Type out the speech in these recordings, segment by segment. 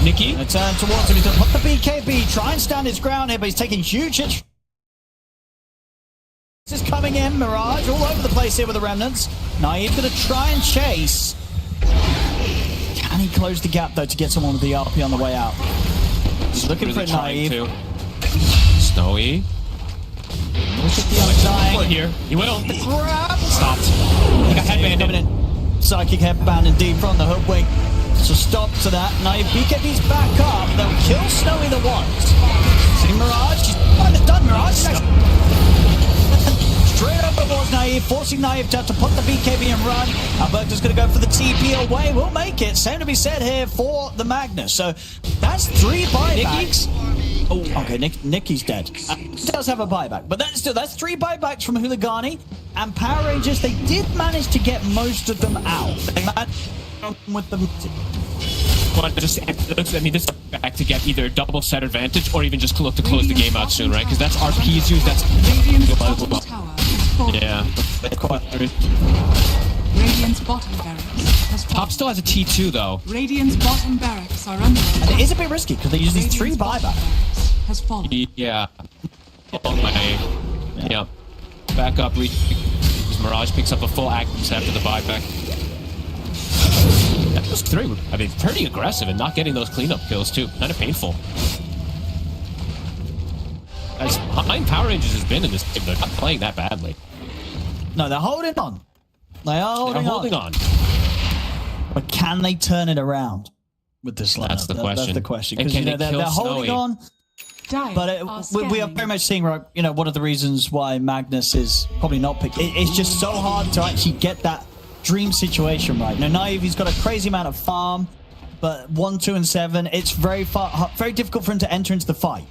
Nikki. A turn towards him. He's going to put the BKB, try and stand his ground here, but he's taking huge hits. This is coming in. Mirage all over the place here with the remnants. Naive going to try and chase. Can he close the gap, though, to get someone with the RP on the way out? He's looking for it, Naive. Snowy. Look at the undying. Here. He will. The grab. Stopped. He got headbanded. Psychic headband indeed from the hook wing. So stop to that. Naive BKB's back up. They'll kill Snowy the once. See Mirage. She's kind of done, Mirage. Straight up towards Naive, forcing Naive to have to put the BKB and run. Alberto's going to go for the TP away. We'll make it. Same to be said here for the Magnus. So that's 3 buybacks. Oh, okay, Nikki's dead. Does have a buyback, but that's 3 buybacks from Hooligani and Power Rangers. They did manage to get most of them out. They managed with them. I mean, this is back to get either a double set advantage or even just look to close the game out soon, right? Because that's RP's used. That's yeah. Radiant's bottom barracks has fallen. Top still has a T2 though. Radiant's bottom barracks are under attack. And it is a bit risky because they use these 3 buybacks. Has fallen. Yeah. Oh my. Yeah. Back up. Mirage picks up a full active after the buyback. That was 3. I mean, pretty aggressive and not getting those cleanup kills too. Kind of painful. As behind Power Rangers has been in this game, they're not playing that badly. No, they're holding on. They are holding on. But can they turn it around with this lineup? That's the question. That's the question. And Because can they're holding on. But we are very much seeing, one of the reasons why Magnus is probably not picked. It's just so hard to actually get that dream situation right. Now, Naive, he's got a crazy amount of farm, but 1, 2, and 7, it's very difficult for him to enter into the fight.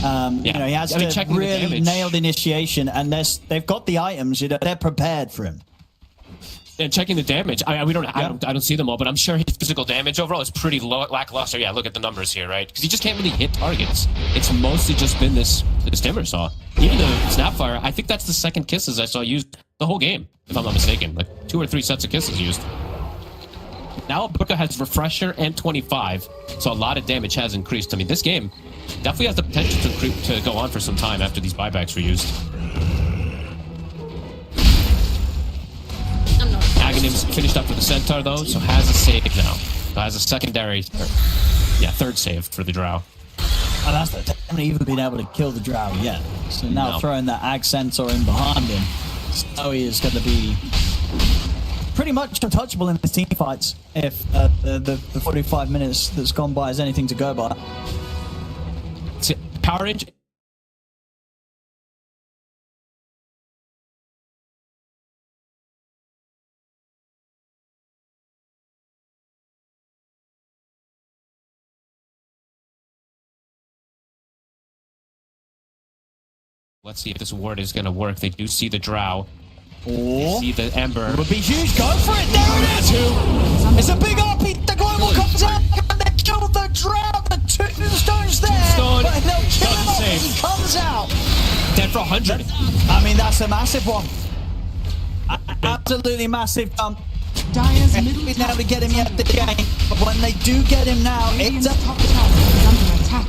You know, he has to really nail the initiation, and they've got the items. You know, they're prepared for him. And checking the damage, I don't see them all, but I'm sure his physical damage overall is pretty low, lackluster. Yeah, look at the numbers here, right? Because he just can't really hit targets. It's mostly just been this Timber Saw. Even the Snapfire, I think that's the 2nd kisses I saw used the whole game, if I'm not mistaken. Like 2 or 3 sets of kisses used. Now Alberto has Refresher and 25, so a lot of damage has increased. I mean, this game definitely has the potential to go on for some time after these buybacks were used. Aghanim's finished up with the Centaur, though, so has a save now. So has a secondary, 3rd save for the Drow. And that's they haven't even been able to kill the Drow yet. So now throwing that Ag Centaur in behind him, Snowy is going to be pretty much untouchable in the team fights if the 45 minutes that's gone by is anything to go by. Power Ranger. Let's see if this ward is going to work. They do see the Drow. They see the Ember. It would be huge. Go for it. There it is. It's a big RP. The global comes out. And they kill the Drow. The Tombstone's there. Tombstone. But they'll kill him off as he comes out. Dead for 100. I mean, that's a massive one. Absolutely massive jump. Dire's middle We never get him yet the game. But when they do get him now, it's a top tower is under attack.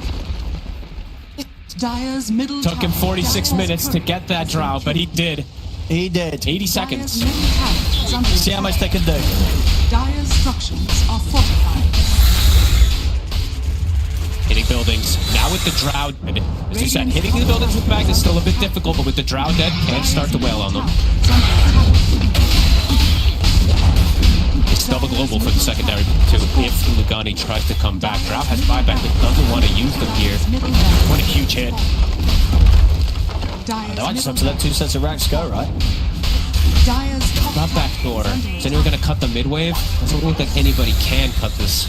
Dire's middle Took him 46 minutes to get that Drow, but he did. He did. 80 seconds. See how much they can do. Dire's structures are fortified. Hitting buildings. Now with the Drow dead. As you said, hitting the buildings with Magnus is still a bit difficult, but with the Drow dead, can't start to wail on them. It's double global for the secondary too. If Lugani tries to come back, Drow has buyback but doesn't want to use them here. What a huge hit. I just have to let 2 sets of racks go, right? Not backdoor. Is anyone going to cut the mid-wave? Doesn't look like anybody can cut this.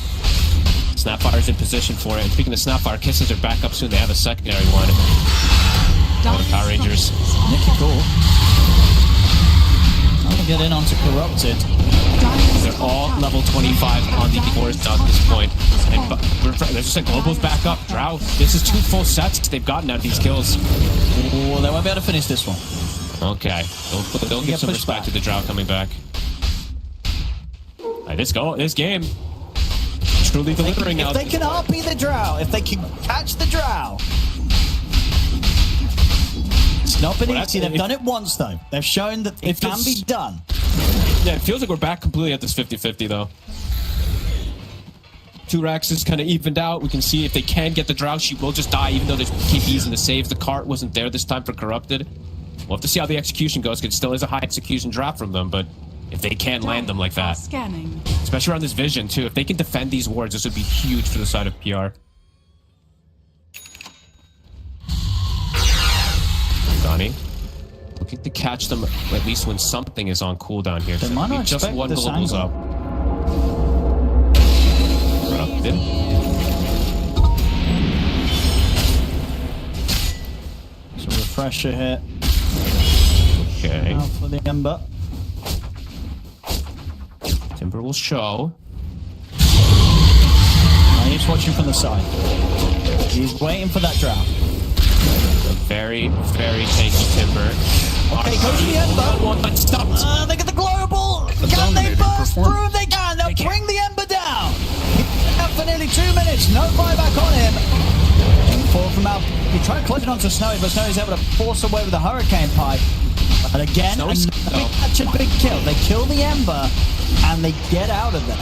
Snapfire's in position for it. And speaking of Snapfire, kisses are back up soon. They have a secondary one. Power Rangers. Nikki cool. I'm gonna get in onto Corrupted. They're all level 25 on the forest at this point. And there's just a Global's back up. Drow, this is 2 full sets they've gotten out of these kills. Oh, they won't be able to finish this one. Okay. They'll give some respect to the Drow coming back. Right, this game. truly delivering If out. they can RP the Drow, if they can catch the Drow. It's not been easy. They've done it once, though. They've shown that it can be done. Yeah, it feels like we're back completely at this 50-50, though. 2 Rex is kind of evened out. We can see if they can get the Drow, she will just die, even though there's KPs in the saves. The cart wasn't there this time for Corrupted. We'll have to see how the execution goes, because it still is a high execution drop from them, but if they can land them like that. Scanning. Especially around this vision, too. If they can defend these wards, this would be huge for the side of PR. Donnie. Looking to catch them at least when something is on cooldown here. They might not just expect one this global's angle. up. Corrupted. So refresher hit. Okay. Now for the Ember. Timber will show. He's watching from the side. He's waiting for that Drow. A very, very tanky Timber. Okay, go to the Ember. One stopped. They get the global. Can they burst through? They can. They'll bring the Ember down. He's out for nearly 2 minutes. No buyback on him. Fall from out. He tried to close it onto Snowy, but Snowy's able to force away with the Hurricane Pipe. But again, such a big kill. They kill the Ember, and they get out of there.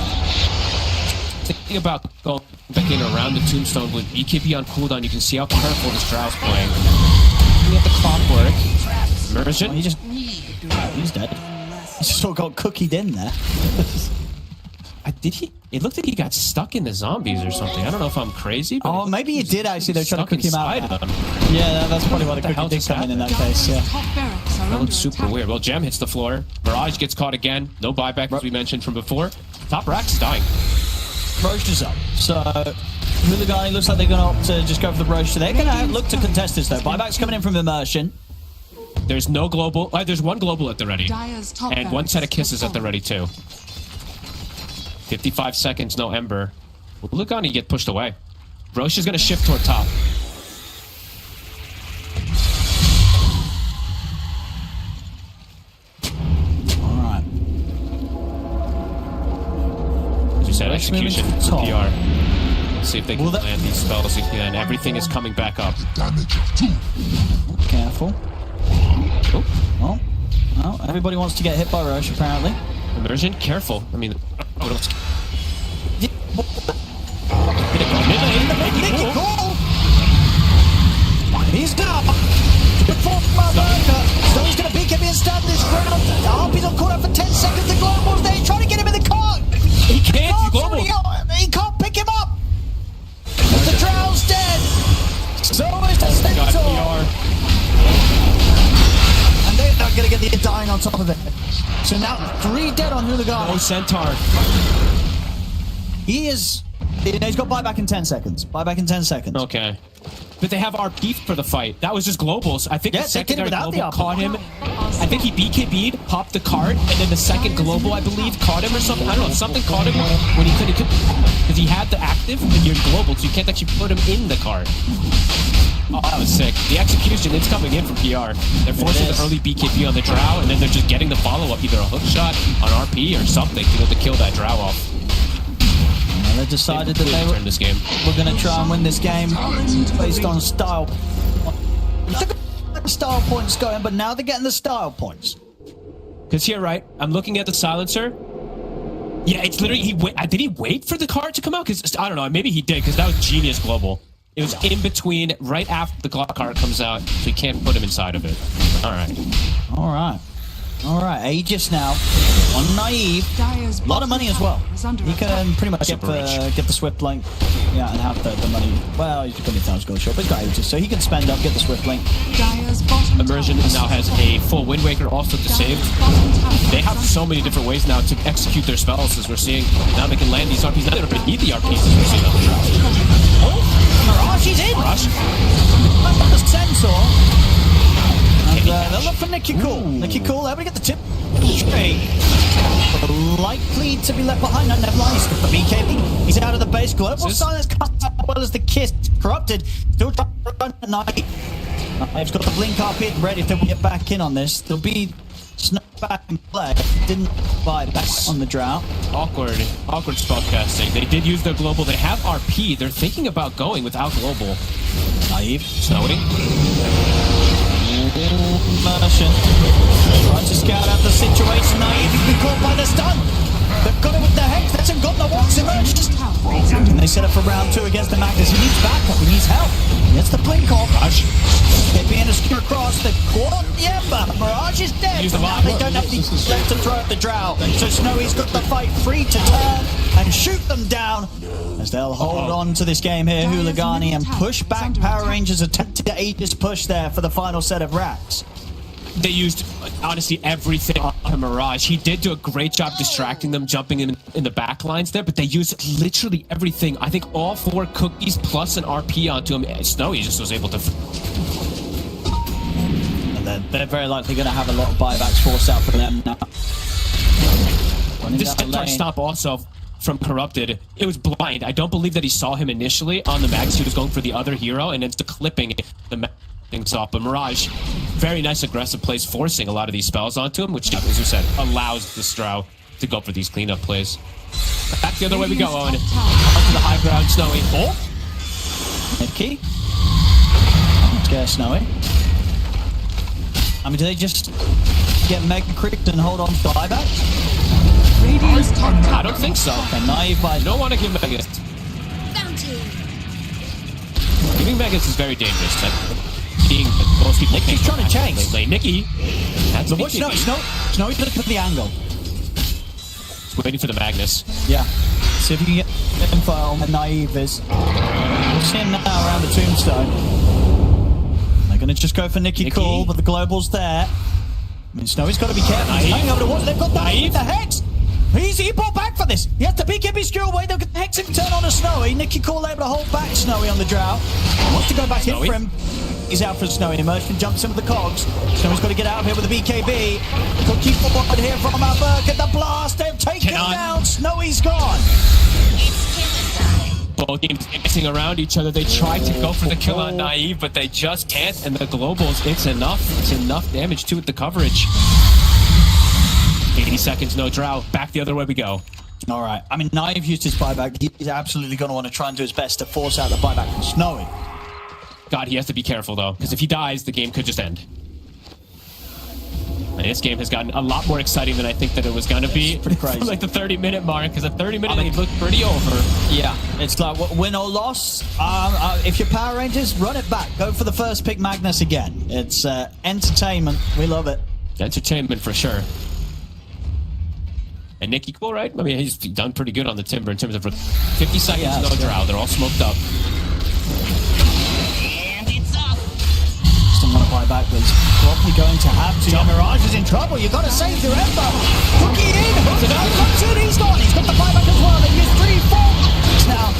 Thinking about going back in around the Tombstone with BKB on cooldown, you can see how careful this Drow's playing. Looking at the clockwork. Immersion. Oh, he's dead. He just sort of got cookied in there. Did he? It looked like he got stuck in the zombies or something. I don't know if I'm crazy. But Oh, maybe he did actually. They're trying to cook him out. Them. Yeah, that's probably why the cookie did come in that case. Yeah. Top barracks are That under looks super attack. weird. Well, Gem hits the floor. Mirage gets caught again. No buyback, as we mentioned from before. Top Rack's dying. Roche is up. So, Hooligan, looks like they're going to opt to just go for the Roche. They're going to look to contest this, though. Buyback's coming in from Immersion. There's no global. There's one global at the ready. Dire's top And one set of barracks kisses have at the ready, too. 55 seconds, no Ember. Hooligan get pushed away. Roche is going to shift toward top. Alright. As you said, execution moving to for top. PR. Let's see if they can Will that- land these spells again. Everything is coming back up. Careful. Oh, Oh. Oh, everybody wants to get hit by Roche, apparently. Immersion, careful. I mean, Nicky Cole! He's down! Before America! So he's going to BKB and stand this ground. Harpy's on caught up for 10 seconds. The Global's there. He's trying to get him in the cart. He can't. He's global. He can't pick him up. The Drow's dead. So is the Centaur. And they're not going to get the dying on top of it. So now 3 dead on Hooligan. No Centaur. He is... He's got buyback in 10 seconds. Buyback in 10 seconds. Okay. But they have RP for the fight. That was just globals. I think Yeah, the they did it secondary without the global RP. caught him. I think he BKB'd, popped the cart, and then the second global, I believe, caught him or something. I don't know. Something caught him when he couldn't... Because he had the active, and you're global, so you can't actually put him in the cart. Oh, that was sick. The execution, it's coming in from PR. They're forcing the early BKB on the Drow, and then they're just getting the follow-up, either a hook shot on RP or something to kill that Drow off. And they decided that they turn this game. were going to try and win this game based on style. Style points going, but now they're getting the style points. Because here, right, I'm looking at the silencer. Yeah, it's literally, did he wait for the card to come out? Because, I don't know, maybe he did, because that was genius global. It was in between, right after the clock card comes out, so you can't put him inside of it. All right. All right. All right, Aegis now on Naive. Dire's A lot of money as well. is under He can attack. pretty much get the Swift Link. Yeah, and have the money. Well, he's going to be times gold short, but he's got Aegis, so he can spend up, get the Swift Link. Dire's bottom Immersion tower now has a full Wind Waker also to save. They have so many different ways now to execute their spells, as we're seeing. Now they can land these RPs. Now they don't need the RPs, as we're seeing on the Drow. Oh, Mirage, he's in! Rush. That's on the Centaur. And they'll look for Nicky Cool. Nicky Cool, able to get the tip. Straight. Likely to be left behind. No, never mind. He's got the BKB. He's out of the base. Global silence cuts as well as the kiss. Corrupted. Still trying to run at night. They've got the blink RP ready to get back in on this. There'll be Snow back in play. Didn't buy back on the drought. Awkward spell casting. They did use their global. They have RP. They're thinking about going without global. Naive. Snowy. Merchant. Trying to scout out the situation. Naive. He's been caught by the stun. They've got it with the Hex. That's got no one. And they set up for round 2 against the Magnus. He needs backup. He needs help. He gets the blink off. They're being a skew across. They've caught the Ember. Mirage is dead. Now they don't have the left to throw at the Drow. So Snowy's got the fight free to turn and shoot them down as they'll hold on to this game here, Hooligani, and push back Power Rangers, attempting to Aegis push there for the final set of racks. They used, honestly, everything on Mirage. He did do a great job distracting them, jumping in the back lines there, but they used literally everything. I think all 4 cookies plus an RP onto him. Snowy just was able to... And they're very likely going to have a lot of buybacks forced out for them now. This touch stop also from Corrupted, it was blind. I don't believe that he saw him initially on the max. He was going for the other hero, and it's the clipping the things off. But Mirage, very nice aggressive plays, forcing a lot of these spells onto him, which, as you said, allows the Strow to go for these cleanup plays. That's the other way we go, Owen. Onto the high ground, Snowy. Oh! Nicky. Scare Snowy. I mean, do they just get mega cricked and hold on to buybacks? I don't think so. Okay, Naive by... You don't want to give Megas. Giving Megas is very dangerous. Being most people Nicky's trying to chase. Nicky. That's Watch Snowy's looking at the angle. He's waiting for the Magnus. Yeah. See if you can get info on where Naive is. We'll see him now around the tombstone. They're going to just go for Nicky Cool, but the global's there. I mean, Snowy's got to be careful. He's hanging over the wall. They've got the Hex. He brought back for this. He has to BKB skill away. They'll get the Hex and turn on to Snowy. Nicky Cool able to hold back Snowy on the drought. Wants to go back in for him. He's out for Snowy. Immersion jumps in with the cogs. Snowy's got to get out of here with the BKB. Cookie forward here from Alberg. The blast. They've taken him down. Snowy's gone. Both teams mixing around each other. They try to go for the kill on Naive, but they just can't. And the globals, it's enough. It's enough damage to it, the coverage. 80 seconds, no Drow. Back the other way we go. All right. I mean, Naive used his buyback. He's absolutely going to want to try and do his best to force out the buyback from Snowy. God, he has to be careful, though, because if he dies, the game could just end. And this game has gotten a lot more exciting than I think that it was going to be. Pretty crazy. Like the 30-minute mark, because at 30 minutes, it looked pretty over. Yeah, it's like win or loss. If you're Power Rangers, run it back. Go for the first pick Magnus again. It's entertainment. We love it. Entertainment for sure. And Nicky Cool, right? I mean, he's done pretty good on the Timber in terms of 50 seconds, no Drow. They're all smoked up. Still want to buy back, but he's probably going to have to. Mirage is in trouble. You've got to save your Ember. Cookie in. Comes in. He's gone. He's got the buyback as well. They use 3-4 now.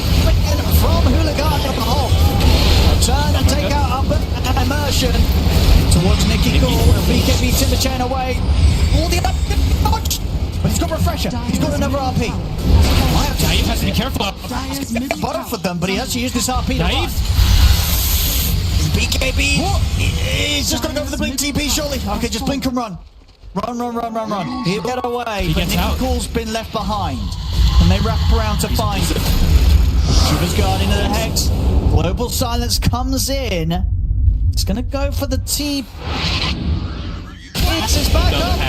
From Hooligan up the hole. Turn and take out Immersion towards Nicky Cool. BKB Timber chain away. All the up. But he's got Refresher. He's got another RP. Naive has to be careful. Both of them, but he has to use this RP. Naive. BKB. He's just going to go for the blink TP, surely. Okay, just blink and run. Run. He'll get away, but Nicky Cool's been left behind. And they wrap around to find him. Shiva's guard into the Hex. Global Silence comes in. It's going to go for the T. It's his back up,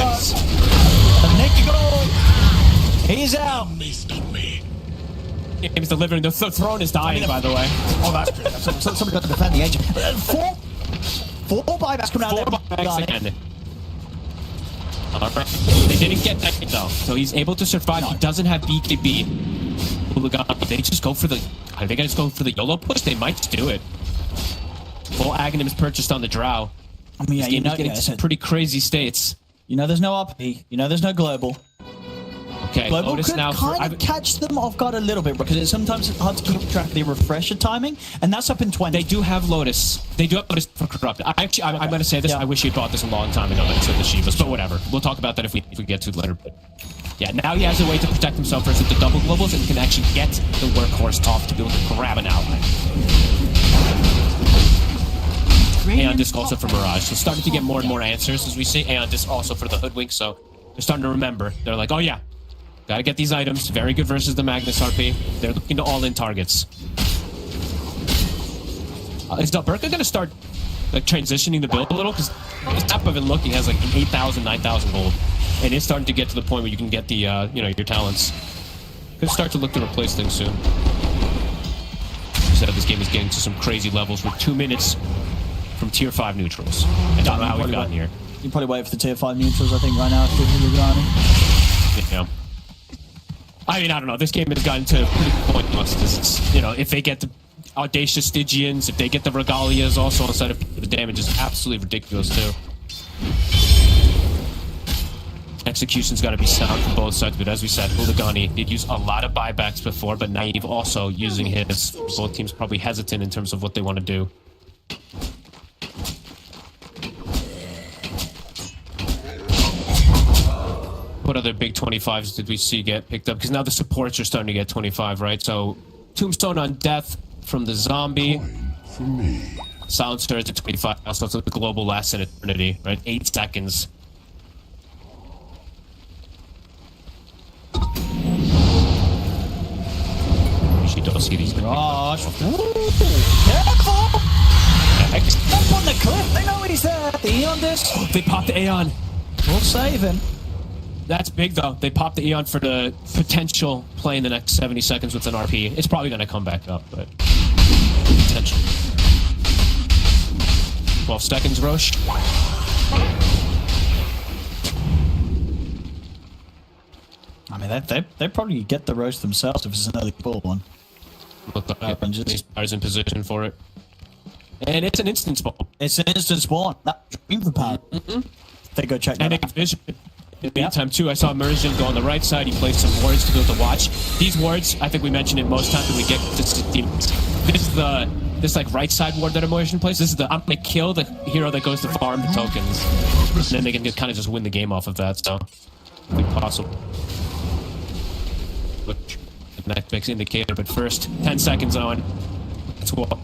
but Nicky Cool, he's out. Game's delivering. The throne is dying, by the way. Oh, that's good. Somebody got to defend the agent. Four buybacks coming out there. 4 buybacks again. Alright. They didn't get that though, so he's able to survive. He doesn't have BKB. They just go for the... Are they going to go for the YOLO push? They might do it. Full Aghanim is purchased on the Drow. I mean, yeah, this game is getting some pretty crazy states. You know there's no RP. You know there's no global. Okay, Global Lotus could now kind of catch them off guard a little bit because it's sometimes hard to keep track of the refresher timing, and that's up in 20. They do have Lotus. They do have Lotus for Corrupt. I'm going to say this. Yeah. I wish he had bought this a long time ago instead of the Shivas, but whatever. We'll talk about that if we get to it later. But yeah, now he has a way to protect himself versus the double globals and can actually get the workhorse off to be able to grab an ally. Aeon Disc also for Mirage. So starting to get more and more answers as we see. Aeon Disc also for the Hoodwink, so they're starting to remember. They're like, oh yeah, gotta get these items. Very good versus the Magnus RP. They're looking to all-in targets. Is Delberka gonna start like transitioning the build a little? Because this map I've been looking has like 8,000, 9,000 gold. And it's starting to get to the point where you can get the, you know, your talents. Could start to look to replace things soon. Said this game is getting to some crazy levels with 2 minutes from tier 5 neutrals. I don't know how we've gotten here. You can probably wait for the tier 5 neutrals, I think, right now. If yeah. I mean, I don't know. This game has gotten to pretty pointless. It's, you know, if they get the Audacious Stygians, if they get the Regalias also instead of the damage is absolutely ridiculous too. Execution's got to be sound from both sides, but as we said, Hooligani did use a lot of buybacks before, but Naive also using his. Both teams probably hesitant in terms of what they want to do. What other big 25s did we see get picked up? Because now the supports are starting to get 25, right? So Tombstone on Death from the Zombie. Silencer at 25. Also the Global Last in Eternity, right? 8 seconds. She does see these. Gosh. Careful! Up on the cliff. They know he's there. The Aeon Disc. They popped the Aeon. We'll save him. That's big, though. They popped the Aeon for the potential play in the next 70 seconds with an RP. It's probably going to come back up, but potential. 12 seconds, Roche. I mean, they probably get the roast themselves if it's an early ball one. Look like these players in position for it. And it's an instant spawn. It's an instant spawn. That's dream for power. They go check that and out. Vision. In the meantime, too, I saw Mersian go on the right side. He placed some wards to be able to watch. These wards, I think we mentioned it most times when we get to this like right side ward that Mersian plays. This is the I'm gonna kill the hero that goes to farm the tokens, and then they can kind of just win the game off of that. So, I think possible. Look, the next indicator, but first 10 seconds on. Let's walk.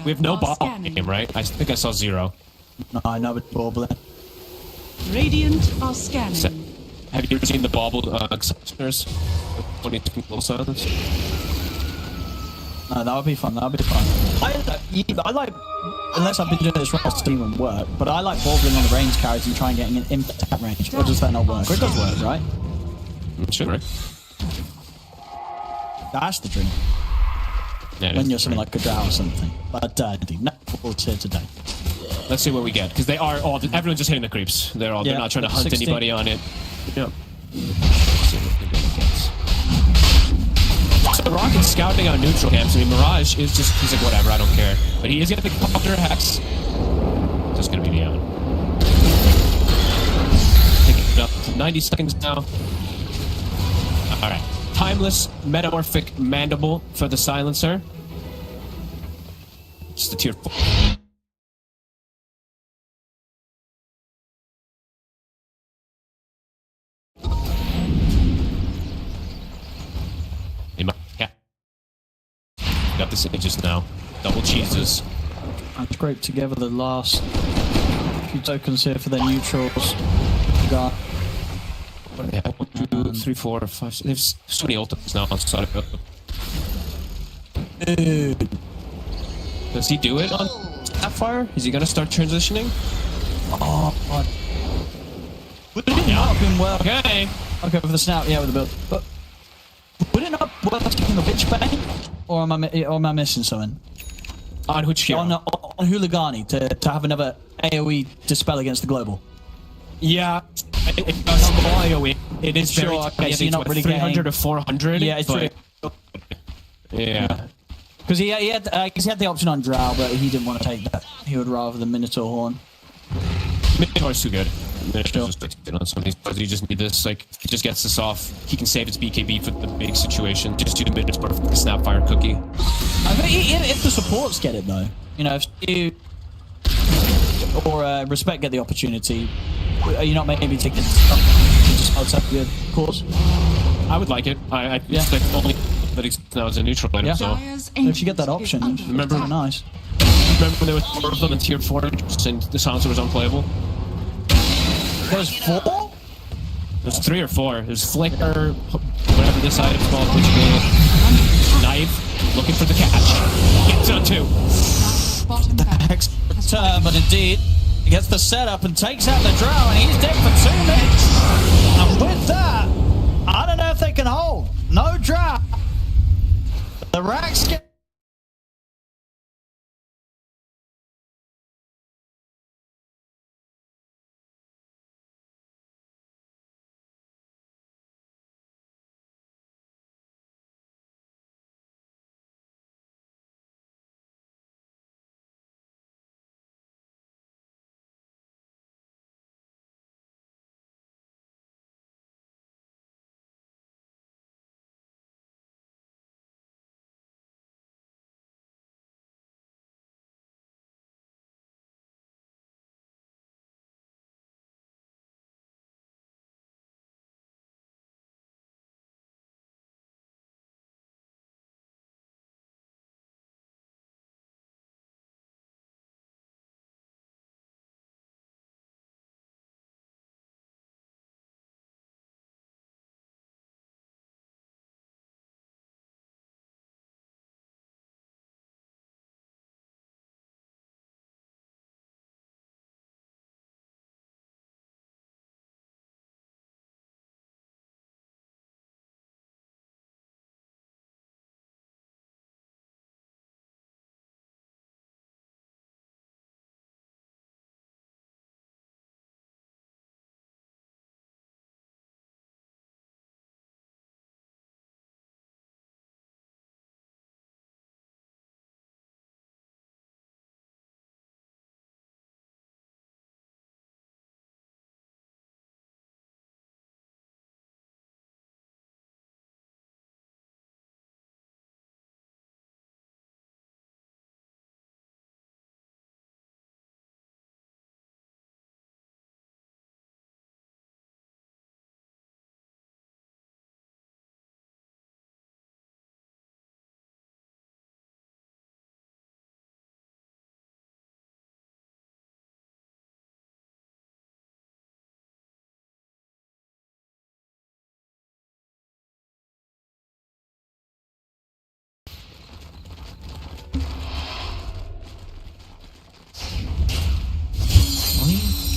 We have no ball in the game, right? I think I saw 0. No, I know it's ball. Radiant are scanning. Have you ever seen the baubled accessories? 20 silence? No, that would be fun. That would be fun. I like, unless I've been doing this right to even work, but I like baubbling on the range carries and trying getting an impact range. Or does that not work? It does work, right? Sure, right? That's the dream. Yeah, when you're something like a drow or something. But indeed, no balls here today. Let's see what we get, because they are all. Everyone's just hitting the creeps. They're not trying to hunt 16. Anybody on it. Yeah. Let's see what they get. So Rocket's scouting out neutral camps. I mean, Mirage is just. He's like, whatever, I don't care. But he is getting the Copter Hex. Just gonna be the out. Taking it up to 90 seconds now. Alright. Timeless Metamorphic Mandible for the Silencer. Just the tier 4. Got the sages now. Double cheeses. I scraped together the last few tokens here for their neutrals. We got. Yeah, 1, 2, 3, 4, 5. There's so many ultimates now on Startup. Dude. Does he do it on Sapphire? Is he gonna start transitioning? Oh, God. Would it not have been well? Okay. Okay, for the snout, yeah, with the build. But would it not worth taking the Witch Bane? Or am I missing something? On which hero? On Hooligani to have another AoE dispel against the global. Yeah. It does small AoE. It is very okay, so you're not really 300 or 400. Yeah, it's pretty. Yeah. Because he had the option on Drow, but he didn't want to take that. He would rather the Minotaur Horn. Minotaur's too good. Minotaur's just on some of these cards. You just need this. Like, if he just gets this off, he can save its BKB for the big situation. Just do the Minotaur for the Snapfire cookie. I think if the supports get it though, you know, if you or Respect get the opportunity, are you not maybe taking just outside the cause? I would like it. Yeah. It's like only but he's now it's a neutral item, Yeah. so... If you get that option, Remember- it's nice. Remember when there was 4 of them in tier 4 and the silencer was unplayable? There's 4? There's 3 or 4. There's Flicker, whatever this item's called, which knife, looking for the catch. Gets on 2. Next turn, but indeed, he gets the setup and takes out the drow, and he's dead for 2 minutes. And with that, I don't know if they can hold. No drow. The racks get.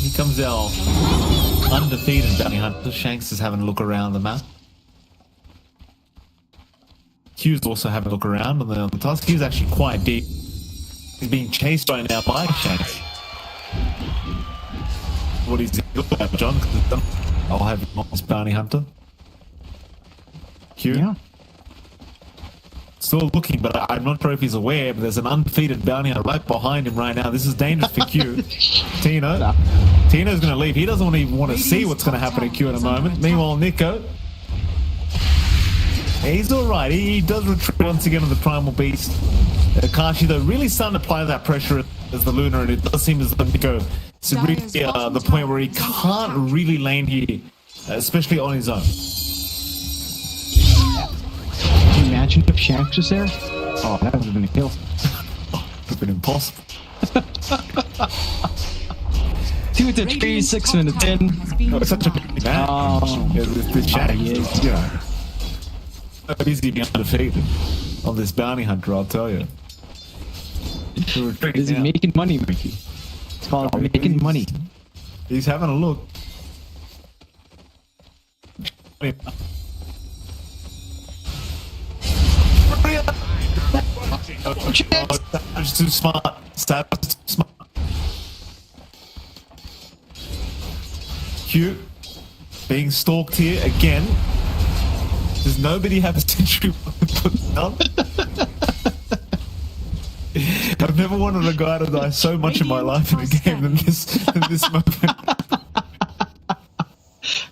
Here comes our undefeated bounty hunter. Shanks is having a look around the map. Q's also having a look around on the task. Q's actually quite deep. He's being chased right now by Shanks. What is it about, John? I'll have him on this bounty hunter. Q? Yeah. Still looking, but I'm not sure if he's aware, but there's an undefeated bounty hunter right behind him right now. This is dangerous for Q. Tino's going to leave. He doesn't even want to see what's going to happen to Q in a moment. Meanwhile, Nico, he's alright. He does retreat once again on the Primal Beast. Kashi, though, really starting to apply that pressure as the Lunar, and it does seem as though Nico is really the point where he can't really lane here, especially on his own. Can you imagine if Shanks was there? Oh, that would have been a kill. Would have been impossible. 2 to 3, 6 minutes in. Oh, it's such a big man. Oh. Yeah, this Shanks, you know, so busy being undefeated on this bounty hunter, I'll tell you. Is he making money, Mickey? It's called making money. He's having a look. Savage too smart. Savage too smart. Q being stalked here again. Does nobody have a sentry put down? I've never wanted a guy to die so much in my life in a game than this moment.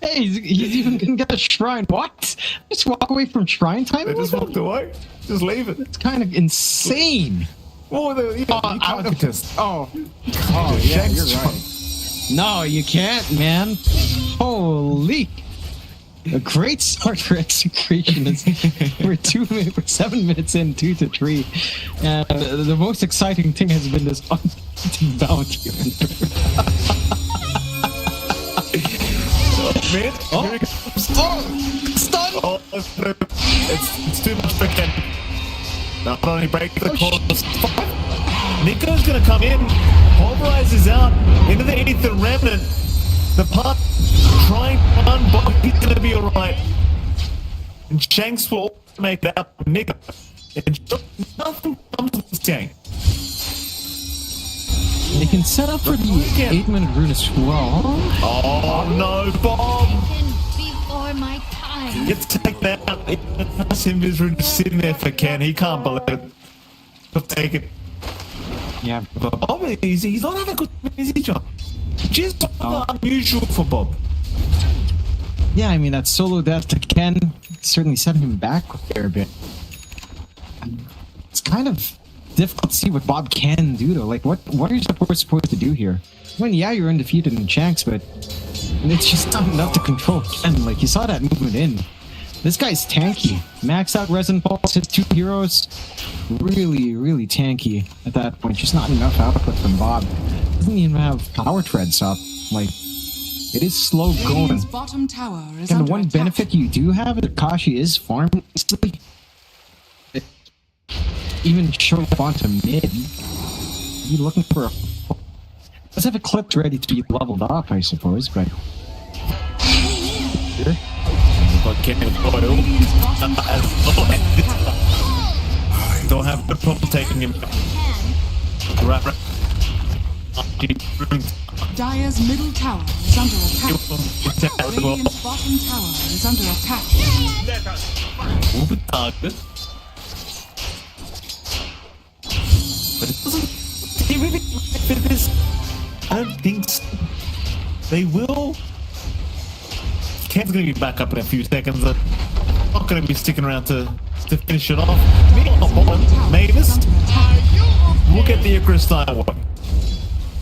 Hey, he's even gonna get a shrine. What? Just walk away from shrine time? They just walked away. Just leave it. It's kind of insane. Oh, you can't contest. Oh, yeah, you're right. No, you can't, man. Holy. A great start for execution. We're 7 minutes in, 2-3. And the most exciting thing has been this unbeaten bounty. Man, here it comes. Stun! Oh, it's too much for Ken. Not only break the course. Nico's gonna come in. Pulverize is out into the Ether Remnant. The pup trying to run, but he's gonna be alright. And Shanks will make it up. Nico. And nothing comes to this game. They can set up for the 8-minute rune as well. Oh no, Bob! Before my time. Get take that out. That's him just sitting there for Ken. He can't believe it. He'll take it. Yeah. But Bob, he's not having a good easy job. Just unusual for Bob. Yeah, I mean, that solo death to Ken certainly set him back there a bit. It's kind of difficult to see what Bob can do, though. Like, what are you supposed to do here? Well, yeah, you're undefeated in Shanks, but it's just not enough to control Ken. Like, you saw that movement in. This guy's tanky. Max out Resin Pulse, his 2 heroes. Really, really tanky at that point. Just not enough output from Bob. Doesn't even have power treads up. Like, it is slow going. Radiant's bottom tower is And under the one attack. benefit you do have is that Kashi is farming easily. Even showing up onto mid. You looking for a... Does have a clip ready to be leveled up, I suppose, but... Sure. Radiant's bottom tower is under attack. Don't have the problem taking him. Dire's middle tower is under attack. Radiant's bottom tower is under attack. Move it target. But it doesn't. They really fit this. I don't think so. They will. Ken's gonna be back up in a few seconds. They're not gonna be sticking around to finish it off. Mavis will get the Icarus time work.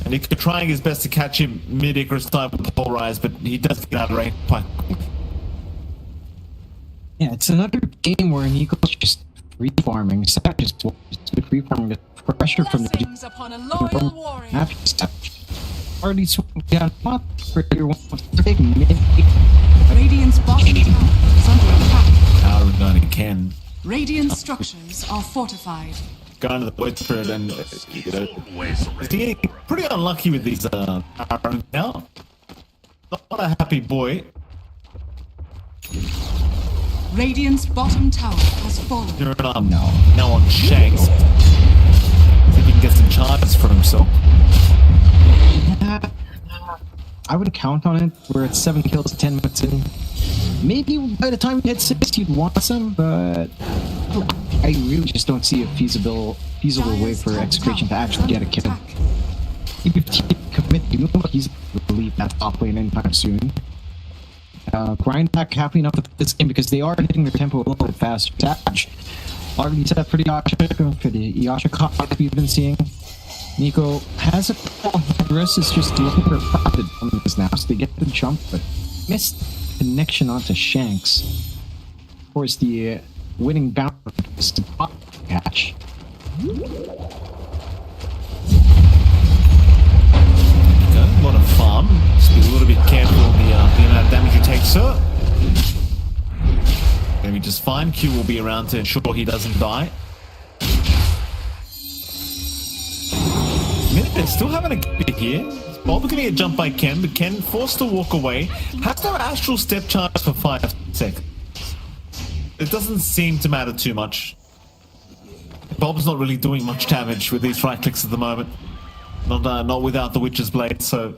And he could trying his best to catch him mid Icarus time with Pulverize, but he does get out of range quite quickly. Yeah, it's another game where Nico's just free farming. Sap just free farming the pressure from the Blessings upon a loyal warrior. after step. Already swung down, not for your one big mid. Radiant's bottom tower is under attack. Power regarding Ken. Radiant structures are fortified. Going to the Void Spirit and you know, he's getting pretty unlucky with these arrows now. Not a happy boy. Radiant's bottom tower has fallen. You're an now on Shanks. See if he can get some charges for himself. I would count on it where it's 7 kills 10 minutes in. Maybe by the time you hit 6 you'd want some, but I really just don't see a feasible way for Execration to actually get a kill. If you commit, you know he's going to leave that top lane anytime soon. Grind back happy enough with this game because they are hitting their tempo a little bit faster. Savage already set up for the Yasha, for the Yasha comp we've been seeing. Nico has a couple of Headrest, is just looking for a profit on this now, so they get the jump, but missed connection onto Shanks. Of course, the winning bounce is to catch. Okay, a lot of farm. Just be a little bit careful of the amount of damage you take, sir. Maybe just fine. Q will be around to ensure he doesn't die. They're still having a good bit here. Bob gonna get jumped by Ken, but Ken forced to walk away. Has no astral step charge for 5 seconds. It doesn't seem to matter too much. Bob's not really doing much damage with these right clicks at the moment. Not without the Witch's Blade, so...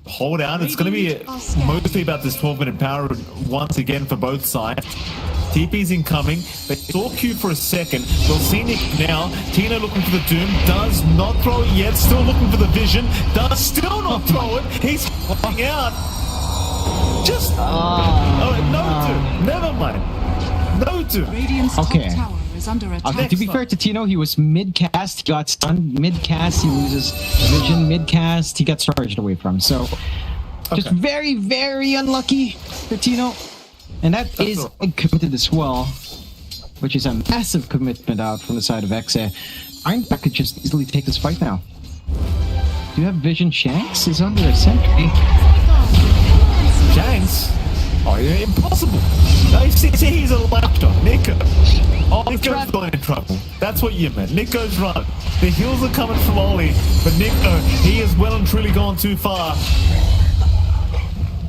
Hold out. It's going to be mostly about this 12-minute power once again for both sides. TP's incoming. They saw Q for a second. They'll see Nick now. Tino looking for the Doom. Does not throw it yet. Still looking for the Vision. Does still not throw it. He's f***ing out. Just... no Doom. Never mind. No Doom. Radiant's Okay. top tower is under attack. Okay, to be fair to Tino, he was mid-cast, he got stunned. Mid-cast, he loses vision. Mid-cast, he got charged away from. So, Just very, very unlucky for Tino. And that is committed as well, which is a massive commitment out from the side of Exe. Ironback could just easily take this fight now. Do you have vision? Shanks is under a sentry. Shanks? Oh, yeah, impossible. No, see, he's a laptop. Nico. Oh, Nico's going in trouble. That's what you meant. Nico's run. The heals are coming from Oli, but Nico, he has well and truly gone too far.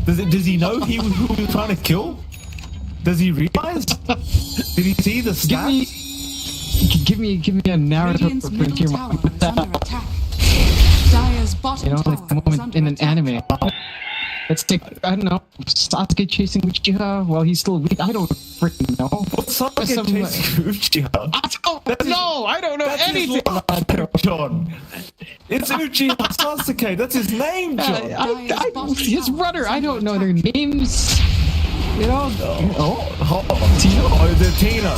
Does he know who he was trying to kill? Does he realize? Did he see the stats? Give me a narrative Radiant's for middle here. tower is under attack. Dire's bottom Like tower a is moment under in an attack. anime. Let's take, I don't know, Sasuke chasing Uchiha while he's still weak. I don't freaking know. What's Sasuke chasing Uchiha? I don't know anything about that. John. It's Uchiha Sasuke. That's his name, John. His brother, I don't know their names. You know? Tino. Oh, the Tino.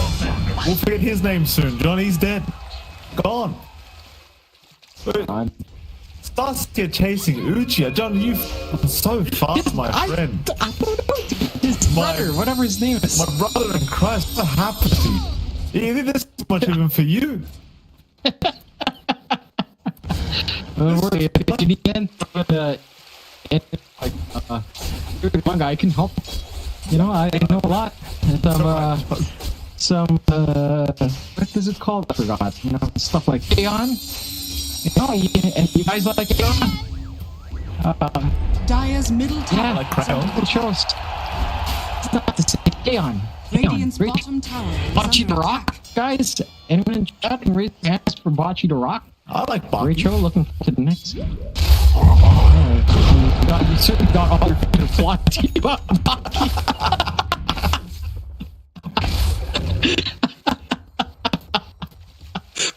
We'll forget his name soon. John, he's dead. Gone. But Sasuke chasing Uchiha. John, you've so fast, my friend. I don't know. His brother, whatever his name is. My brother in Christ, what happened to you? You think there's too much even for you? Don't worry, if you need manga, I can help. You know, I know a lot. What is it called? I forgot. You know, stuff like Aeon. You know, you guys like Aeon? Dire's middle tower like is under It shows. It's not the same. Aeon. Radiant's bottom tower is Bocce under the Rock, attack. guys. Anyone in chat can raise their hands for Bocce the Rock? I like Baki. Rachel, looking forward to the next. You certainly got all your favorite fly team up.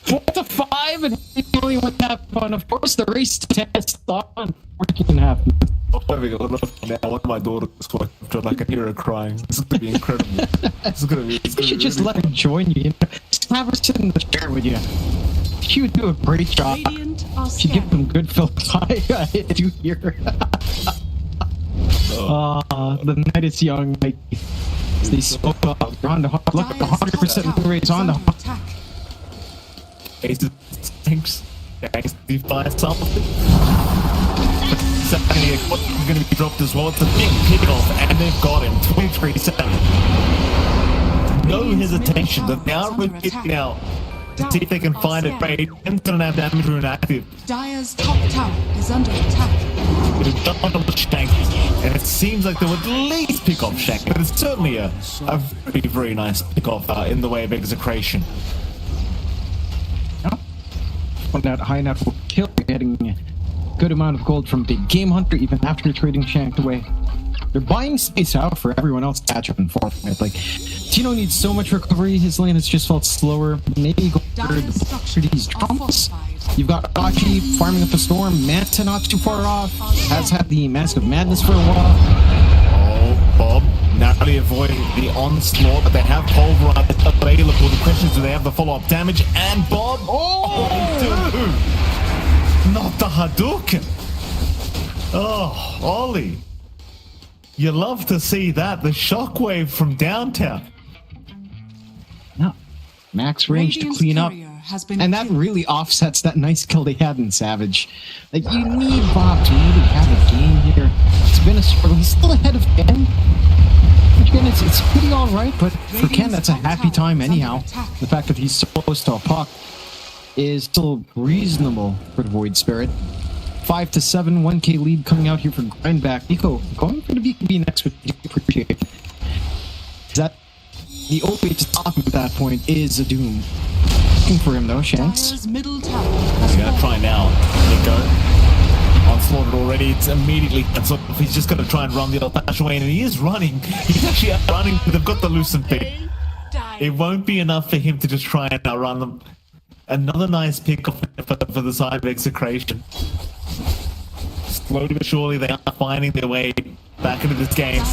4-5, and we only went that fun. Of course, the race to 10 is on 14.5. I'm having a little fun now. Look at my daughter this way. I can hear her crying. This is going to be incredible. You should just let her join you. Just have her sit in the chair with you. She would do a great job. Radiant are She'd give them good Phillips. I do hear her. The night is young. Like, they spoke up. They're on the look at the 100% win rates on the attack. Thanks. He finds something. He's going to be dropped as well. It's a big kickoff, and they've got him. 23-7. No hesitation. They're now rotating out to see if they can find it. But it's going to have damage rune active. Dire's top tower is under attack. They've done on the Shank, and it seems like they would at least pick off Shank, but it's certainly a very, very nice pick off in the way of execration. On that high enough will kill, getting a good amount of gold from Big Game Hunter even after trading Shank away. They're buying space out for everyone else to catch up and forth. Like, Tino needs so much recovery, his lane has just felt slower. Maybe go for these jumps. You've got Achi farming up the storm, Manta not too far off, has had the Mask of Madness for a while. Oh, Bob, narrowly avoiding the onslaught, but they have Pulverize available. The question is, do they have the follow-up damage? And Bob, they do! Not the Hadouken! Oh, Ollie. You love to see that, the shockwave from downtown. No. Max range to clean up. And that really offsets that nice kill they had in Savage. Like, you need Bob to really have a game here. It's been a struggle. He's still ahead of Ken. Which again, it's pretty alright, but for Ken, that's a happy time anyhow. The fact that he's so close to a puck is still reasonable for the Void Spirit. 5-7, 1k lead coming out here for Grindback. Nico, going for the BKB next, would appreciate it. Is that the only way to stop him at that point is a Doom. Looking for him though, Shanks. Middle tower He's gonna try now. Nico. Onslaughted already, it's immediately, and so he's just gonna try and run the old-fashioned way, and he is running. He's actually outrunning, but they've got the loosened feet. It won't be enough for him to just try and outrun them. Another nice pick for the side of execration. Slowly but surely they are finding their way back into this game.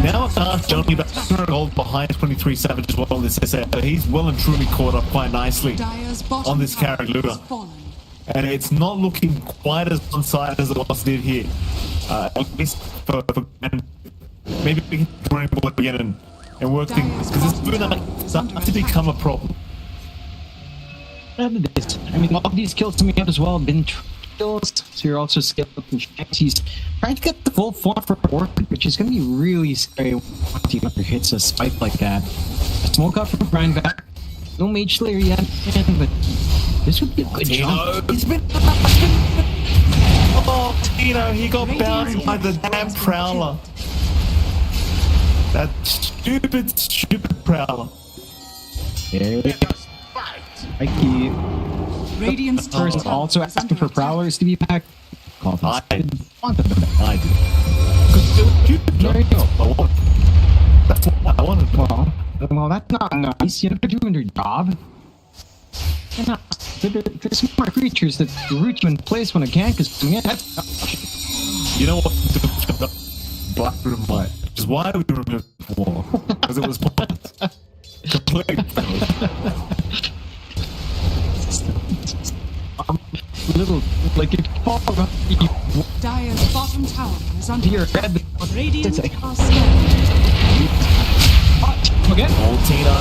Now Arch only about 200 gold behind 23 Savage as well. This is he's well and truly caught up quite nicely on this carry Lua. and it's not looking quite as one-sided as it once did here. At least for and maybe we can bring board again and work things, because this Luna starting to become a problem. I mean, all of these kills coming out as well have been kills, so you're also skilled in checks. He's trying to get the full form for Orchid, which is going to be really scary once he hits a spike like that. Smoke up from Grindback. No Mage Slayer yet, but this would be a good jump. He's been... Oh, Tino, he got bounced by the damn Prowler. That stupid Prowler. Yeah. Radiant's top First, tower also is asking under for attack. Prowlers to be back. I did. There you go. That's what I wanted. Well, that's not nice. You're doing your job. They're smart creatures that root you in place when it can't, because You know what? Black room light. Which is why we removed the wall. Because it was pointless. Completely pointless. Little, like, if you fall around, Dire's bottom tower is under your attack. head. Radiant It's like, are scanning. again? Oh, Tina,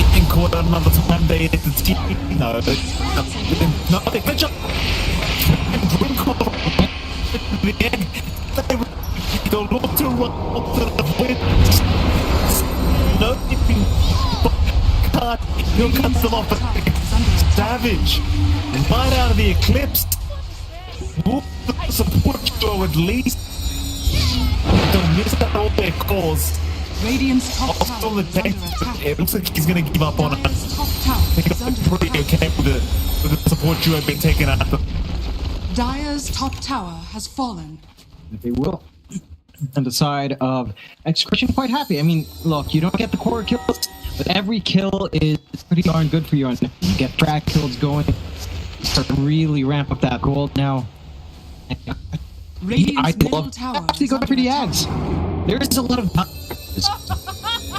getting caught on another time they hit the team. No, they catch up. Drink off the egg. They go look to run up to the wind. No, God, he'll cut them off. Savage. Right out of the eclipse. Whoop the support show at least. Don't miss out all their calls. Radiant's top Also tower on the is under tank, attack. it looks like he's gonna give up on it. Dire's top tower I think is I'm under pretty attack. okay with the support duo being taken out. Dire's top tower has fallen. They will. On the side of Execution, quite happy. I mean, look, you don't get the core kills, but every kill is pretty darn good for you. And you get frag kills going, start to really ramp up that gold now. Radiant's I'd middle love tower actually is go under for the attack. ads. There is a lot of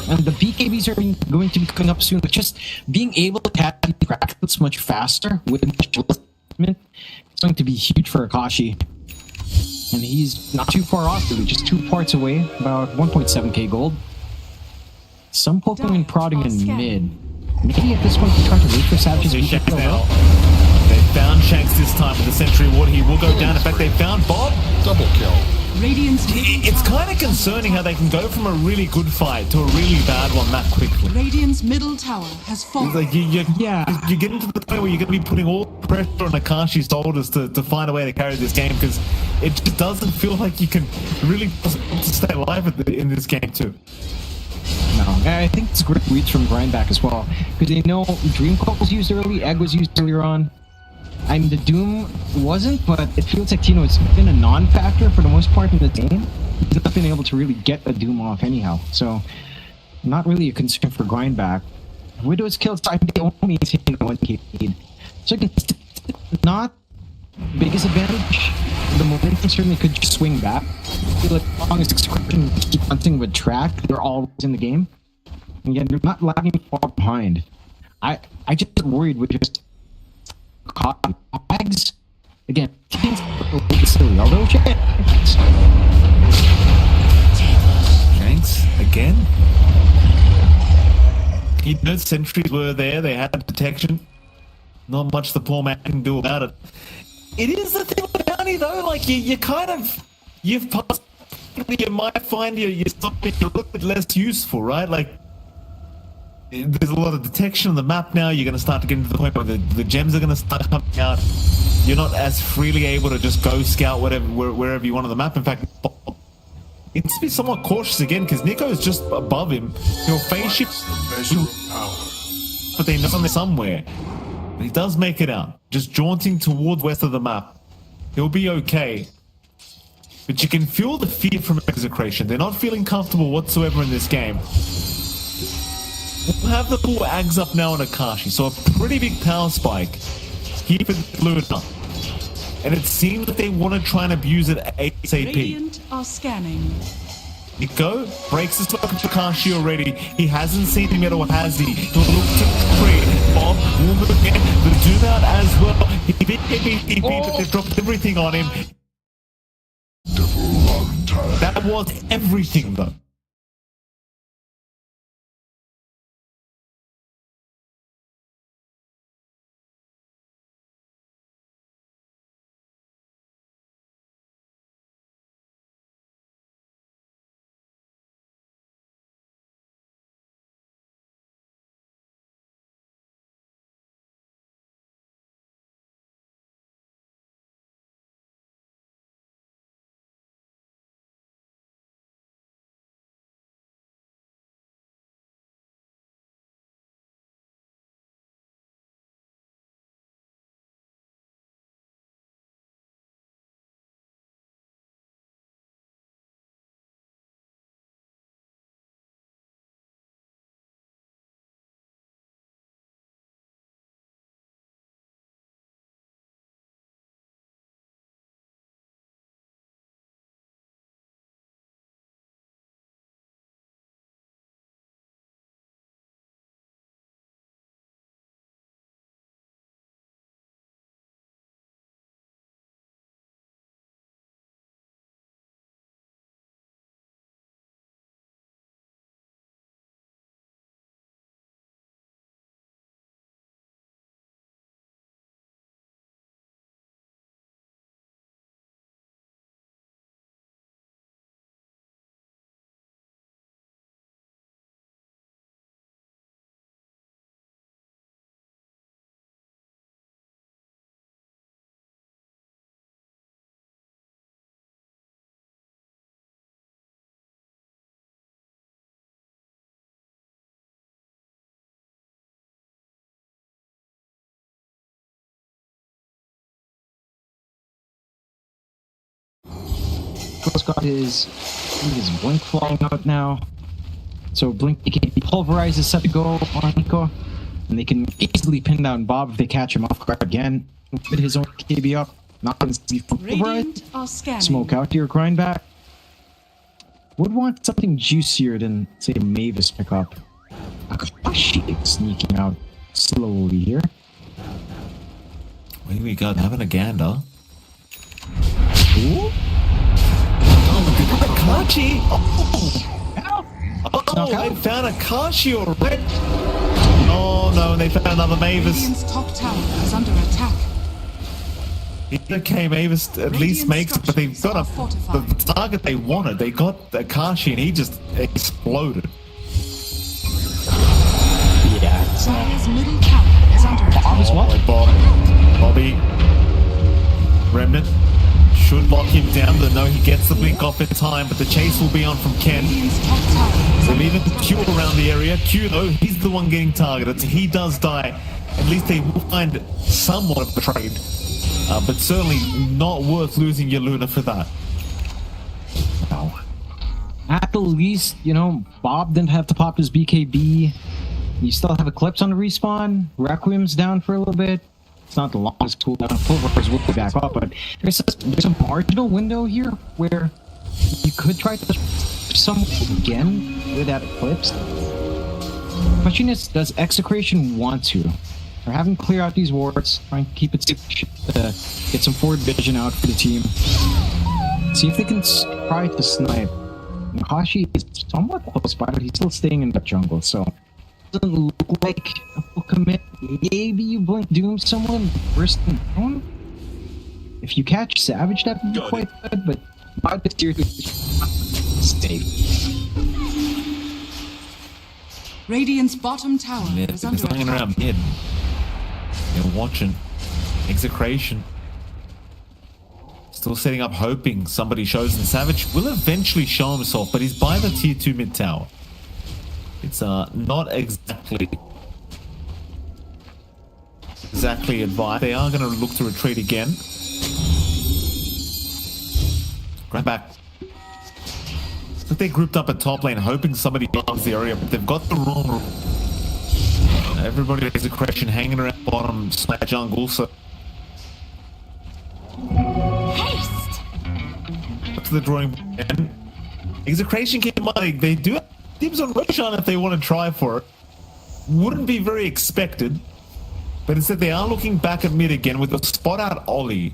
and the BKBs are going to be coming up soon, but just being able to catch the frag kills much faster with much less movement is going to be huge for Akashi. And he's not too far off, really, just 2 parts away, about 1.7k gold. Some Pokemon prodding in mid. Maybe at this point we try to wait for Savage's See weak Shanks kill. now. They found Shanks this time with the Sentry Ward. He will go down. In fact, they found Bob. Double kill. Radiant's middle It's tower kind of is under concerning how attack. they can go from a really good fight to a really bad one that quickly. Radiant's middle tower has fallen. It's like you're getting to the point where you're going to be putting all the pressure on Akashi's shoulders to find a way to carry this game, because it just doesn't feel like you can really stay alive in this game too. No, I think it's great reads from Grindback as well, because they know Dream Coat was used early, Egg was used earlier on. I mean, the Doom wasn't, but it feels like Tino has been a non-factor for the most part in the game. He's not been able to really get a Doom off anyhow, so not really a concern for Grindback. Widow's kills, I think they only maintain 1k lead. So again, not biggest advantage. The momentum certainly could just swing back. I feel like as long as Execution keep hunting with track, they're always in the game. And again, they're not lagging far behind. I just get worried with just caught bags. Again, teams are a little silly, although Shanks again. You know, sentries were there. They had protection. Not much the poor man can do about it. It is the thing with bounty though. Like you kind of you've passed. You might find yourself being a little bit less useful, right? Like there's a lot of detection on the map now. You're going to start to get into the point where the gems are going to start coming out. You're not as freely able to just go scout wherever you want on the map. In fact, it needs to be somewhat cautious again, because Nico is just above him. He'll phase shift, Measure of power. but they know him somewhere. He does make it out, just jaunting toward west of the map. He'll be okay. But you can feel the fear from Execration. They're not feeling comfortable whatsoever in this game. We'll have the 4 Ags up now on Akashi, so a pretty big power spike. Keep it Luna. And it seems that they want to try and abuse it ASAP. Radiant are scanning. Nico breaks the circle to Akashi already. He hasn't seen him yet, or has he? He'll look to free. bomb. Will move again. The zoom out as well. He beat TP, but they've dropped everything on him. That was everything, though. Nico's got his blink flying out now. So blink can pulverize is set to go on Nico. And they can easily pin down Bob if they catch him off guard again. Fit his own KB up. Not going to be pulverized. Smoke out your grind back. Would want something juicier than, say, a Mavis pickup. Akashi sneaking out slowly here. Where we go? Having a gander. Ooh. Akashi! Oh, they found Akashi already. Oh no, and they found another Mavis. Radiant's top tower is under attack. Okay, Mavis at least makes it, but they've got the target they wanted. They got Akashi and he just exploded. Yeah. Dire's middle tower is under attack. Bobby. Remnant should lock him down, though no, he gets the blink off in time, but the chase will be on from Ken. Radiant's top tower is They're under leaving attack. Q around the area. Q, though, he's the one getting targeted, so he does die. At least they will find somewhat of the trade. But certainly not worth losing your Luna for that. No. At the least, you know, Bob didn't have to pop his BKB. You still have Eclipse on the respawn. Requiem's down for a little bit. It's not the longest cooldown. Pulverize will be back up, but there's a marginal window here where you could try to some again with that Eclipse. Question is, does Execration want to? They're having to clear out these wards, trying to keep it safe, get some forward vision out for the team. See if they can try to snipe. Nakashi is somewhat close by, but he's still staying in the jungle, so doesn't look like a full commit. Maybe you blink doom someone first and down. If you catch Savage, that would be quite good, but not this tier 2 safe. Radiant's bottom tower Yeah, is they're under hanging attack. around mid. They're watching. Execration. Still setting up, hoping somebody shows, and Savage will eventually show himself, but he's by the tier 2 mid tower. It's not exactly advised. They are going to look to retreat again. Grab back. So they grouped up at top lane, hoping somebody loves the area, but they've got the wrong. Everybody has a question hanging around bottom slash jungle, so. Haste! Up to the drawing board again. Execration, keep in mind, they do have dibs on Roshan if they want to try for it. Wouldn't be very expected. But instead, they are looking back at mid again with a spot out Ollie.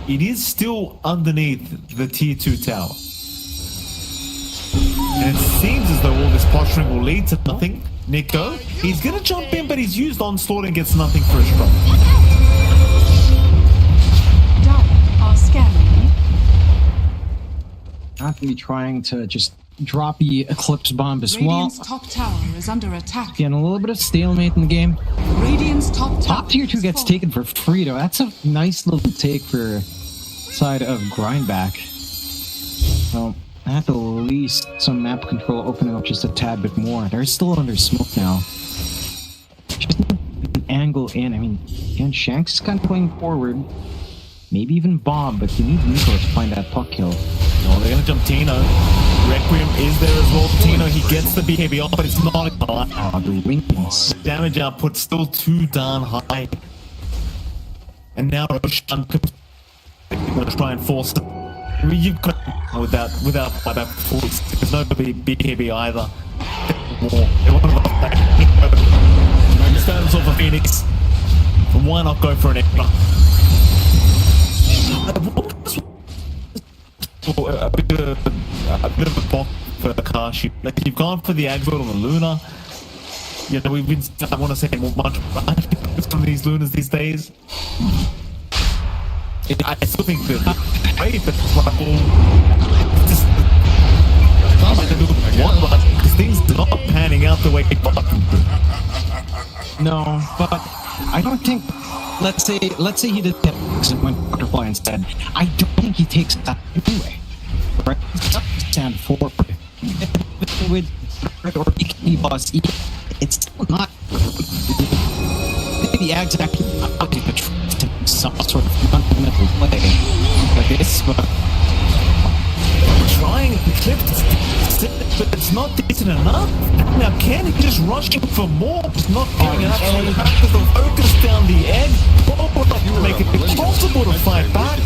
It is still underneath the tier 2 tower. And it seems as though all this posturing will lead to nothing. Nico, he's gonna jump in, but he's used onslaught and gets nothing for his drop. Dire are scanning. Not gonna be trying to just drop the Eclipse Bomb as well. Radiant's top tower is under attack. Getting a little bit of stalemate in the game. Radiant's top tower. Top tier 2 is gets falling. taken for free though. That's a nice little take for side of Grindback. So at the least some map control opening up just a tad bit more. They're still under smoke now. Just an angle in. I mean, again, Shanks is kind of playing forward. Maybe even Bob, but you need Nico to find that puck kill. Oh, they're gonna jump Tino. Requiem is there as well. Tino, he gets the BKB off, but it's not enough. Oh, the wings. Damage output still too darn high. And now Roshan comes going to try and force it. I mean, you've got without buyback force. There's no BKB either. More. They want to stand off a Phoenix. And why not go for an extra? A bit of a box for Akashi. Like, you've gone for the Agsword on the Luna. You know, we've been, I want to say, more much from these Lunas these days. I still think that great, but it's like, just because things are not panning out the way they thought them to. No, but I don't think. Let's say he did that and went butterfly instead. I don't think he takes that anyway. Right? Stand forward with or BKB boss. It's still not. The Ags actually some sort of fundamental play like this, but trying to clip, but it's not decent enough. Now, Kenny just rushing for more, it's not getting enough. So you have to focus down the edge. Make it impossible to fight back.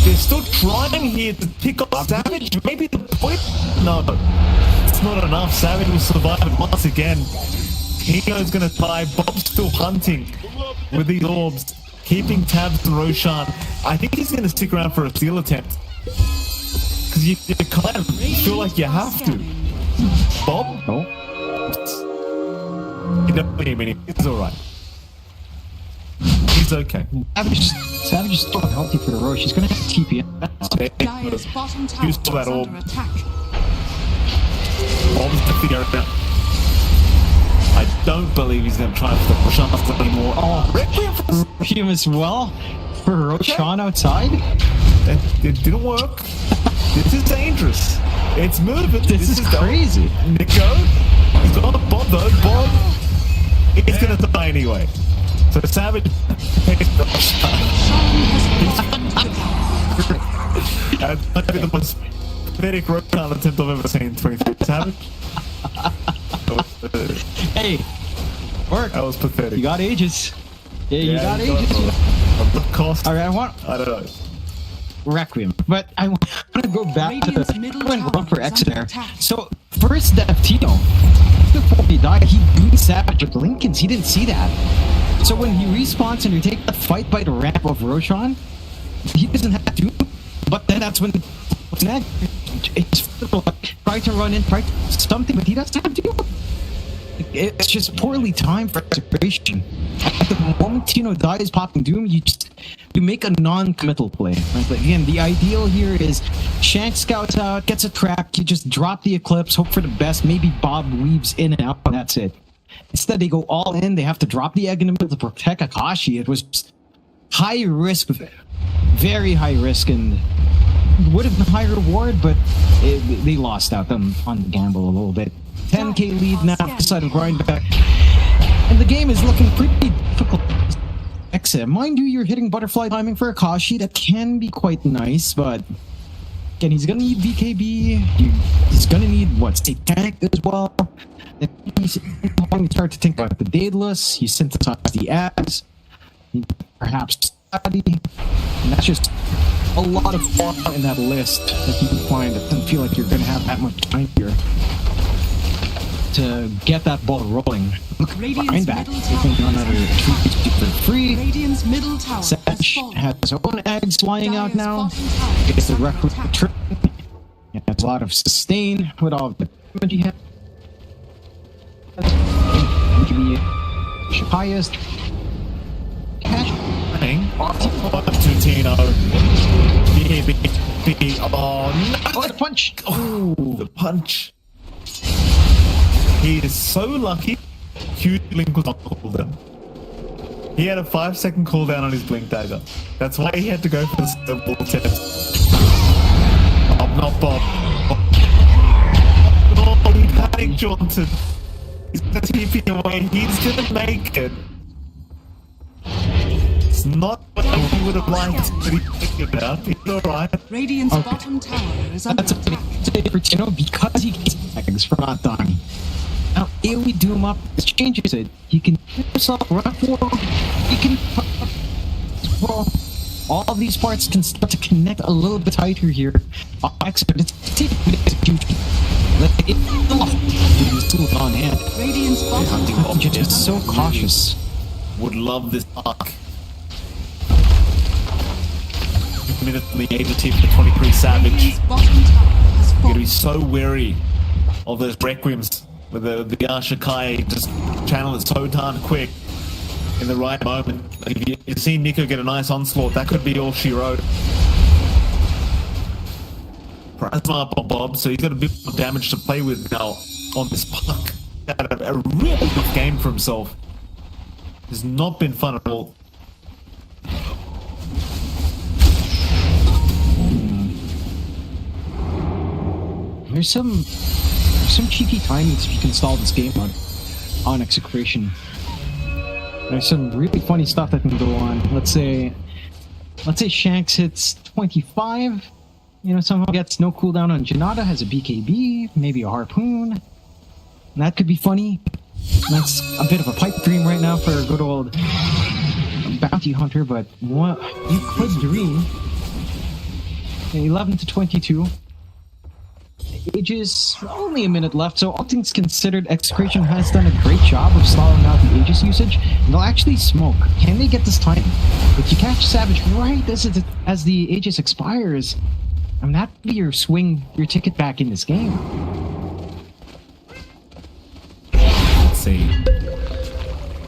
They're still trying here to pick up Savage. Maybe the point? No, it's not enough. Savage will survive it once again. Tino's gonna die. Bob's still hunting with these orbs, keeping tabs on Roshan. I think he's gonna stick around for a steal attempt. Because you kind of feel like you have to. Bob? oh, You don't need him. It's alright. He's okay. Savage is still healthy for the Roche. He's gonna have TP. Dire's bottom tower Use is all that orb. under attack. Bob's the area. I don't believe he's going to try for the push up anymore. Oh, Requiem for Requiem as well for Roshan outside. it didn't work. This is dangerous. It's moving. This is crazy. Nico, he's got a bomb though. Bomb. He's going to die anyway. So Savage takes the That's might be the most pathetic Roshan attempt I've ever seen in 23. Savage. Hey, work. That was pathetic. You got ages. Yeah, you got he ages. What cost? All right, I don't know. Requiem, but I want to go back to Radiant's the middle went tower wrong for is X under there. attack. So first death, Tino, before he died, he beat Savage with Lincolns. He didn't see that. So when he respawns and you take the fight by the ramp of Roshan, he doesn't have to. But then that's when it's try to run in, try to something, but he doesn't have to. It's just poorly timed for execution. At the moment Tino dies popping Doom, you make a non-committal play. Right? Like, again, the ideal here is Shank scouts out, gets a trap, you just drop the Eclipse, hope for the best, maybe Bob weaves in and out, and that's it. Instead, they go all in, they have to drop the egg in the middle to protect Akashi. It was high risk, very high risk, and would have been high reward, but they lost out on the gamble a little bit. 10k lead now, side of Grindback. And the game is looking pretty difficult. Exit. Mind you, you're hitting butterfly timing for Akashi. That can be quite nice, but again, he's gonna need BKB. He's gonna need Satanic as well. Then you start to think about the Daedalus. You synthesize the ads, perhaps study, and that's just a lot of fun in that list that you can find. It doesn't feel like you're gonna have that much time here. to get that ball rolling. Look, Radiant's behind back. middle Taking tower another is 3 for free. Radiant's middle tower has Sedge fallen. has his own eggs flying out Dire's now. bottom tower Gets is the under record attack. turn. He has a lot of sustain with all the damage he has. He can be highest. Cash. To Tino. Oh, no. Oh, the punch! Oh, the punch. He is so lucky. Huge blink was not cooldown. He had a 5-second cooldown on his blink dagger. That's why he had to go for the simple test. Bob, not Bob. Oh, he panic jaunted. He's gonna TP away. He's gonna make it. It's not what he would have liked, but he figured it out. He's alright. Radiant's bottom tower is under That's a attack. big for Tino because he gets eggs for not dying. Now, if we do him up, this changes it. He can hit himself, run forward. He can. Well, all of these parts can start to connect a little bit tighter here. It's execution. It's still on hand. Radiant's bottom tower I'm just so cautious. Would love this arc. Minute from the age of tip for 23 Savage. Radiant's bottom tower has You're gonna be fallen. so wary of those requiems with the Ashikai just channel it so darn quick in the right moment. Like if you see Nico get a nice onslaught, that could be all she wrote. Plasma up Bob, so he's got a bit more damage to play with now on this puck. Had a really good game for himself. Has not been fun at all. There's some cheeky timings if you can stall this game on execration. There's some really funny stuff that can go on. Let's say Shanks hits 25. You know, somehow gets no cooldown on Janata, has a BKB, maybe a harpoon. And that could be funny. And that's a bit of a pipe dream right now for a good old bounty hunter, but what you could dream. 11 to 22. Aegis, only a minute left, so all things considered, Execration has done a great job of stalling out the Aegis usage, and they'll actually smoke. Can they get this time? If you catch Savage right as the Aegis expires, that would be your ticket back in this game. Let's see.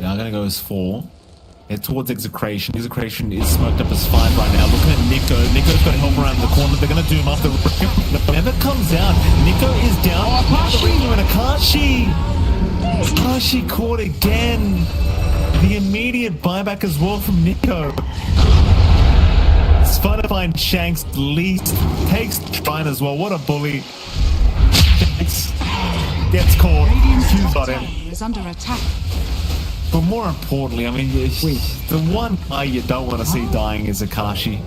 Now I'm gonna go as 4. Head towards Execration. Execration is smoked up as 5 right now. Looking at Nico. Nico's got help around the corner. They're gonna do him off the rip. Never comes out. Nico is down. Akashi and Akashi caught again. The immediate buyback as well from Nico. It's fun to find Shanks least. Takes Shrine as well. What a bully. Shanks gets caught. Radiant's Q's top got him. tower is under attack. But more importantly, I mean, the one guy you don't want to see dying is Akashi.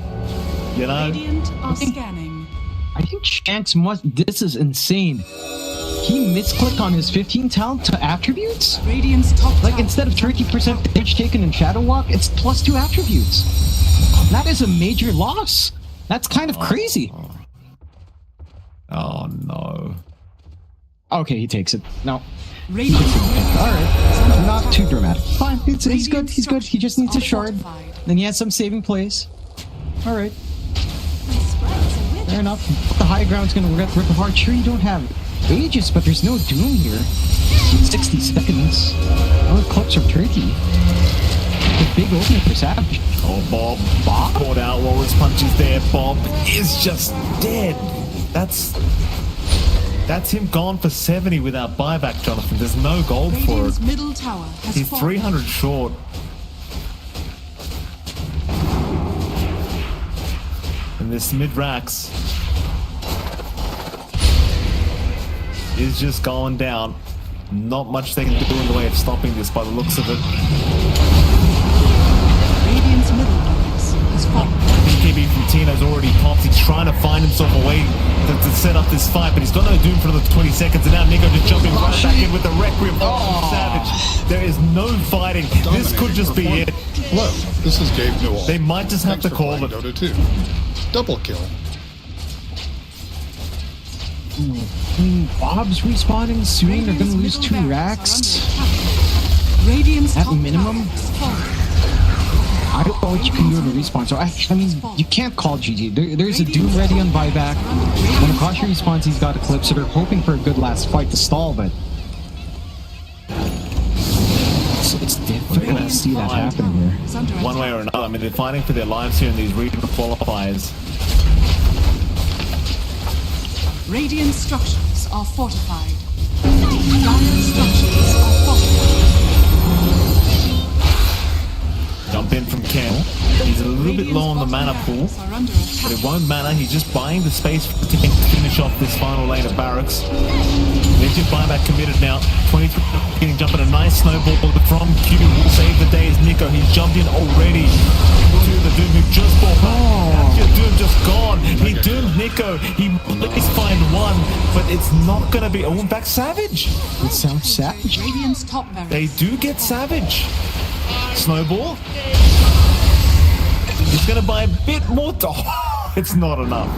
You know? Radiant are scanning. I think Shanks this is insane. He misclicked on his 15 talent to attributes? Radiant's top Like, tower instead of is under 30% damage taken in Shadow Walk, it's +2 attributes. That is a major loss. That's kind of crazy. Oh no. Okay, he takes it. No. Radiant Alright. Not too dramatic. Fine. He's good. He's good. He just needs a shard. Then he has some saving plays. Alright. Fair enough. The high ground's gonna rip apart. Sure, you don't have Aegis, but there's no Doom here. 60 seconds. All the clips are tricky. The big opening for Savage. Oh, Bob caught out. Walrus punch is there. Bob is just dead. That's him gone for 70 without buyback, Jonathan. There's no gold for Radiant's it. middle tower has He's fallen. 300 short. And this mid-rax is just going down. Not much they can do in the way of stopping this by the looks of it. Radiant's middle barracks has fallen. BKB from Tino's already popped. He's trying to find himself a way to set up this fight, but he's got no Doom for another 20 seconds, and now Nico just jumping right back in with the Requiem from Savage. There is no fighting. This could just be it. Hello, this is Gabe Newell. They might just have Thanks to for call playing it. Dota 2. Double kill. I mean, Bob's respawning soon. They're gonna lose 2 racks. Radiant's At top minimum. tower is falling. I don't know what you can do in a respawn. So I mean, you can't call GG. There's a Doom ready on buyback. When Akashi respawns, he's got Eclipse, so they're hoping for a good last fight to stall, but it's difficult to see that happen here. Is under One way attack. or another. I mean, they're fighting for their lives here in these regional qualifiers. Radiant structures are fortified. Dire structures are fortified. Jump in from Ken. He's a little bit low on the mana pool, Are under but attack. it won't matter. He's just buying the space to finish off this final lane of barracks. Legit buyback committed now. 23 getting jump at a nice snowball from Q. Will save the day as Nico. He's jumped in already to the Doom who just bought back. Your Doom just gone. He doomed Nico. He at least find one, but it's not gonna be. Oh, back Savage. It sounds savage. Radiant's top barracks. They do get Savage. Snowball. He's gonna buy a bit more. Oh, it's not enough.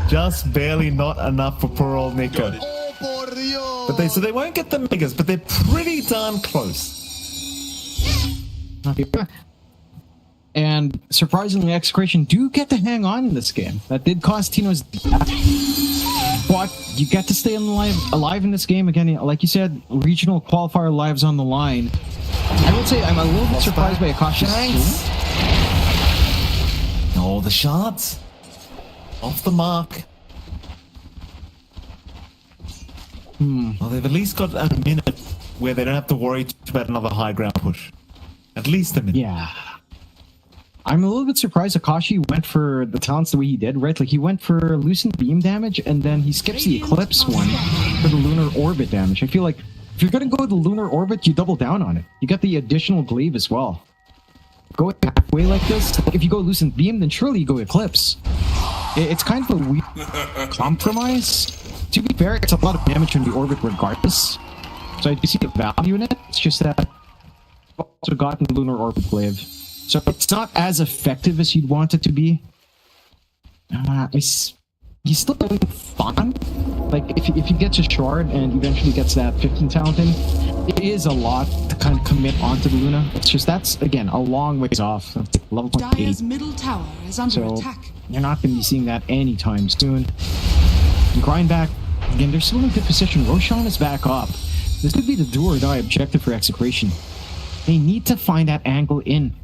Just barely not enough for poor old Nico. But they won't get the megas, but they're pretty darn close. And surprisingly, Execration do get to hang on in this game. That did cost Tino's death. But you get to stay alive in this game. Again, like you said, regional qualifier lives on the line. I would say I'm a little bit surprised by Akashi's Shanks. Oh, the shots. Off the mark. Well, they've at least got a minute where they don't have to worry about another high ground push. At least a minute. Yeah. I'm a little bit surprised Akashi went for the talents the way he did, right? Like, he went for Lucent Beam damage, and then he skips the Eclipse one for the Lunar Orbit damage. I feel like if you're going to go the Lunar Orbit, you double down on it. You got the additional Glaive as well. Go halfway like this, like if you go Lucent Beam, then surely you go Eclipse. It's kind of a weird compromise. To be fair, it's a lot of damage from the Orbit regardless. So I do see the value in it. It's just that I've also gotten the Lunar Orbit Glaive. So it's not as effective as you'd want it to be. He's still doing fun. Like, if he gets a shard and eventually gets that 15 talent in, it is a lot to kind of commit onto the Luna. It's just, that's, again, a long ways off. That's like level Dire's 8. middle tower is under So attack. you're not going to be seeing that anytime soon. And grind back. Again, they're still in a good position. Roshan is back up. This could be the do or die objective for Execration. They need to find that angle in.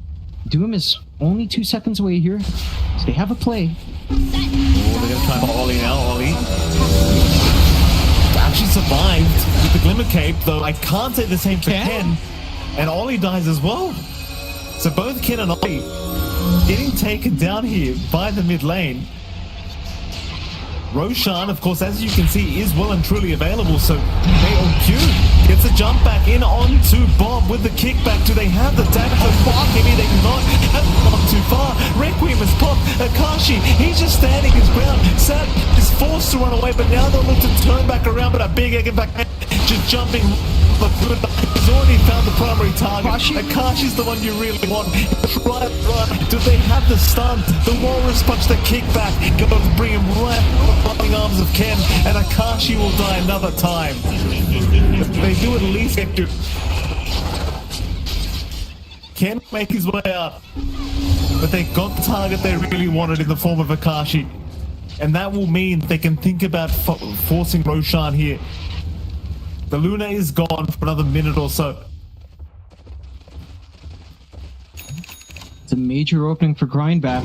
Doom is only 2 seconds away here, so they have a play. Oh, they're going to try for Ollie now. Ollie actually survived with the Glimmer Cape, though I can't say the same for Ken. And Ollie dies as well. So both Ken and Ollie getting taken down here by the mid lane. Roshan, of course, as you can see, is well and truly available, so Q gets a jump back in onto Bob with the kickback. Do they have the dagger so far? Maybe they do not. Not too far. Requiem has popped. Akashi, he's just standing his ground. Sad is forced to run away, but now they'll look to turn back around, but a big egg back, just jumping. He's already found the primary target. Akashi's the one you really want. Right. Do they have the stun? The Walrus punch, the kickback. Got to bring him right up the arms of Ken, and Akashi will die another time. They do at least get to. Ken make his way out, but they got the target they really wanted in the form of Akashi, and that will mean they can think about forcing Roshan here. The Luna is gone for another minute or so. It's a major opening for Grindback.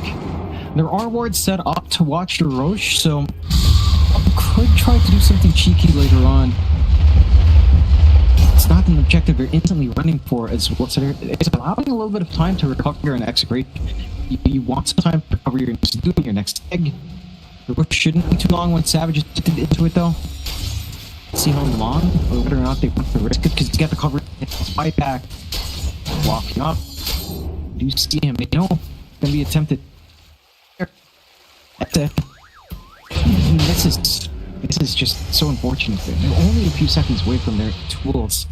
There are wards set up to watch the Roche, so I could try to do something cheeky later on. It's not an objective they're instantly running for as well, so it's allowing a little bit of time to recover and execrate. You want some time to recover your next doing your next egg. The Roche shouldn't be too long when Savage is into it though. See how long or whether or not they want to risk it, because you get the cover. It's fight back, walking up. Do see him? You know, gonna be attempted. That's it. This is just so unfortunate. They're only a few seconds away from their tools.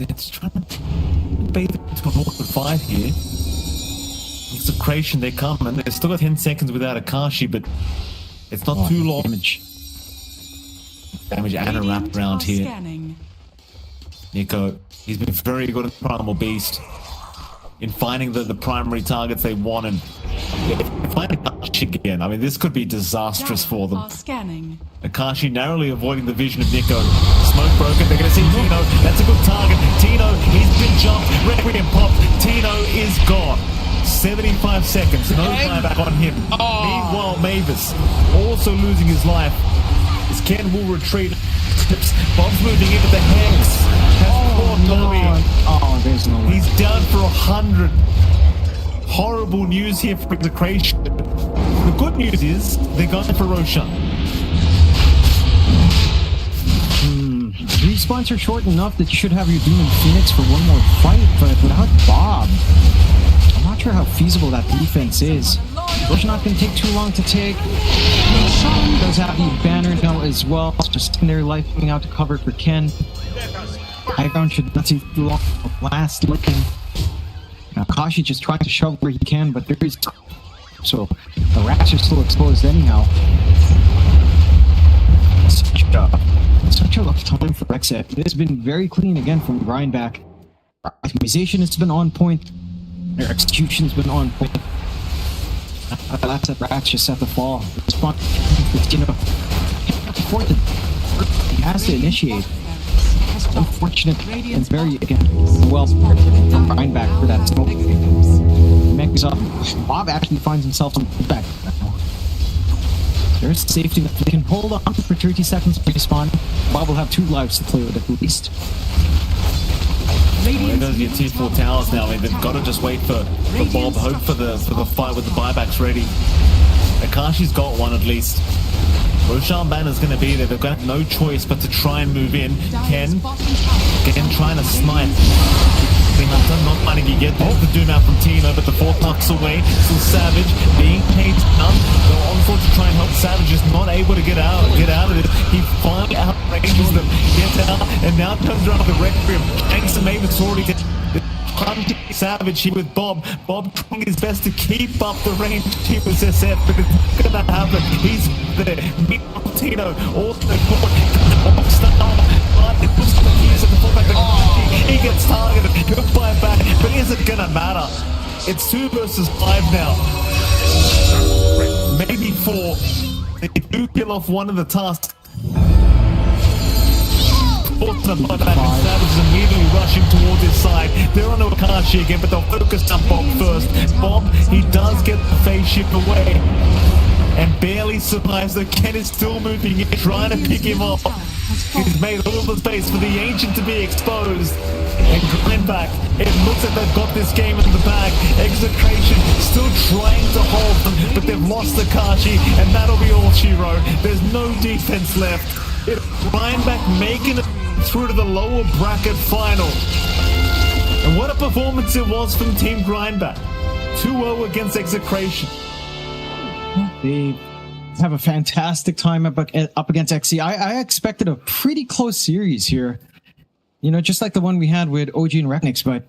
It's trying to bathe into an awkward fight here. Execration, they're coming. They've still got 10 seconds without Akashi, but it's not too long. Damage. Damage and a wrap around here. Scanning. Nico, he's been very good at Primal Beast in finding the primary targets they want, and finding Akashi again. I mean, this could be disastrous for them. Are scanning. Akashi narrowly avoiding the vision of Nico. Smoke broken, they're going to see Tino. That's a good target. Tino, he's been jumped. Requiem popped. Tino is gone. 75 seconds, no buyback on him. Meanwhile, Mavis also losing his life. As Ken will retreat. Bob's moving into the Hex. Oh, there's no way. He's down for 100. Horrible news here for Execration. The good news is they're going for Roshan. Respawns are short enough that you should have your Demon Phoenix for one more fight, but without Bob, I'm not sure how feasible that defense is. Roshan not going to take too long to take. Roshan does have the banner now as well. Just sitting there lifing out to cover for Ken. High ground should not take too long. Last looking. Now Kashi just trying to shove where he can, but there is... So, the rats are still exposed anyhow. Such a rough time for Rexet. It has been very clean again from Grindback. Optimization has been on point. Their execution's been on point. That's at Rats just set the fall. Response, you know, he has to initiate. Unfortunate and very, again, well, Grindback for that smoke. Mech's up. Bob actually finds himself on the back. There's safety. If they can hold on for 30 seconds to respawn, Bob will have 2 lives to play with at least. There goes your tier 4 towers now. I mean, they've got to just wait for Bob, hope for the fight with the buybacks ready. Akashi's got one at least. Roshan Banner's going to be there. They've got no choice but to try and move in. Ken, again, trying to snipe. Not finding you get the Doom out from Tino, but the 4 pucks away. Still Savage being paid none. They're on foot to try and help. Savage is not able to get out of it. He finally outranges them, gets out, and now comes around with the Requiem. Thanks to Mavis already hunting Savage here with Bob. Bob trying his best to keep up the range here with SF, but it's not gonna happen. He's there. Meanwhile, Tino also caught. He gets targeted. He'll fight back, but is it gonna matter? It's 2 versus 5 now. Maybe 4. They do kill off one of the tasks. Savage is immediately rushing towards his side. They're on Akashi again, but they'll focus on Bob first. Bob, he does get the phase shift away and barely survives. The Ken is still moving in, trying to pick him off. He's made all the space for the Ancient to be exposed. And Grindback, it looks like they've got this game in the bag. Execration still trying to hold them, but they've lost Akashi, and that'll be all she wrote. There's no defense left. Grindback making it through to the lower bracket final. And what a performance it was from Team Grindback. 2-0 against Execration. They have a fantastic time up against XC. I expected a pretty close series here. You know, just like the one we had with OG and Repnix, but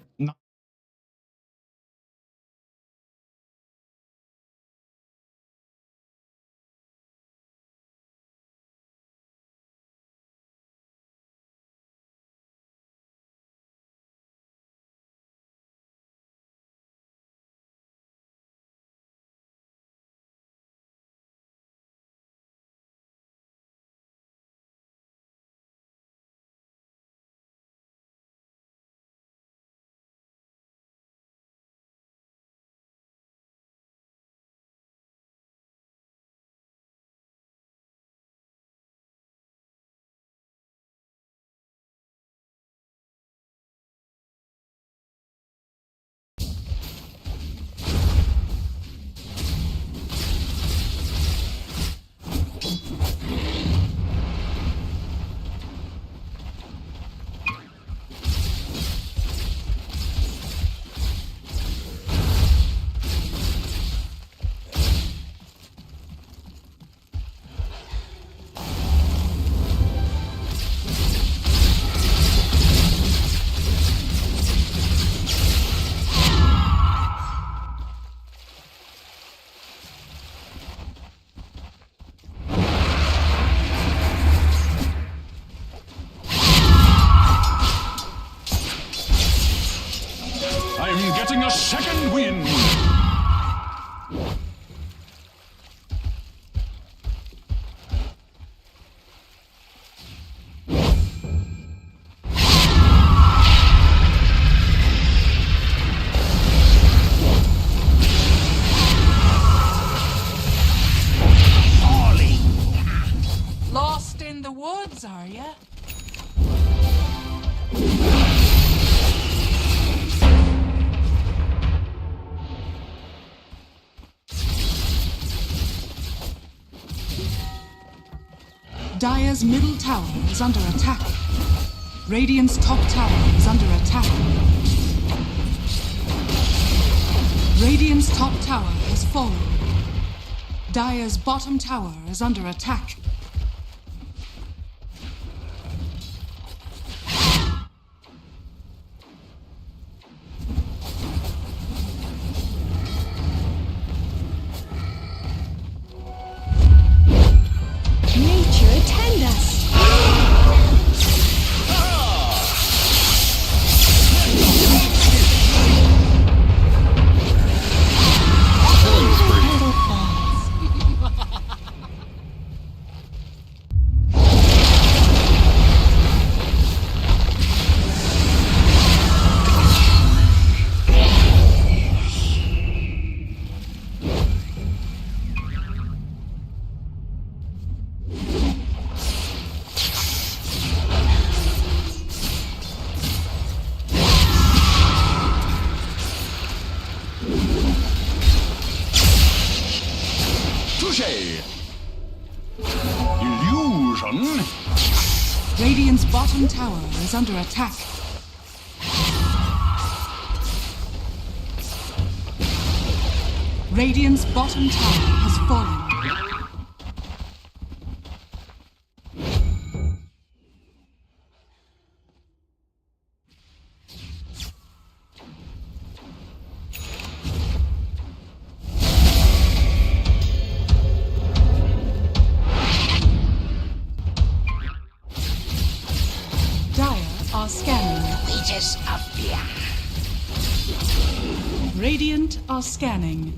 Dire's middle tower is under attack. Radiant's top tower is under attack. Radiant's top tower has fallen. Dire's bottom tower is under attack. Nature attend us. Killing spree. Illusion. Radiant's bottom tower is under attack. Radiant's bottom tower has fallen. Dire are scanning. Wages of fear. Radiant are scanning.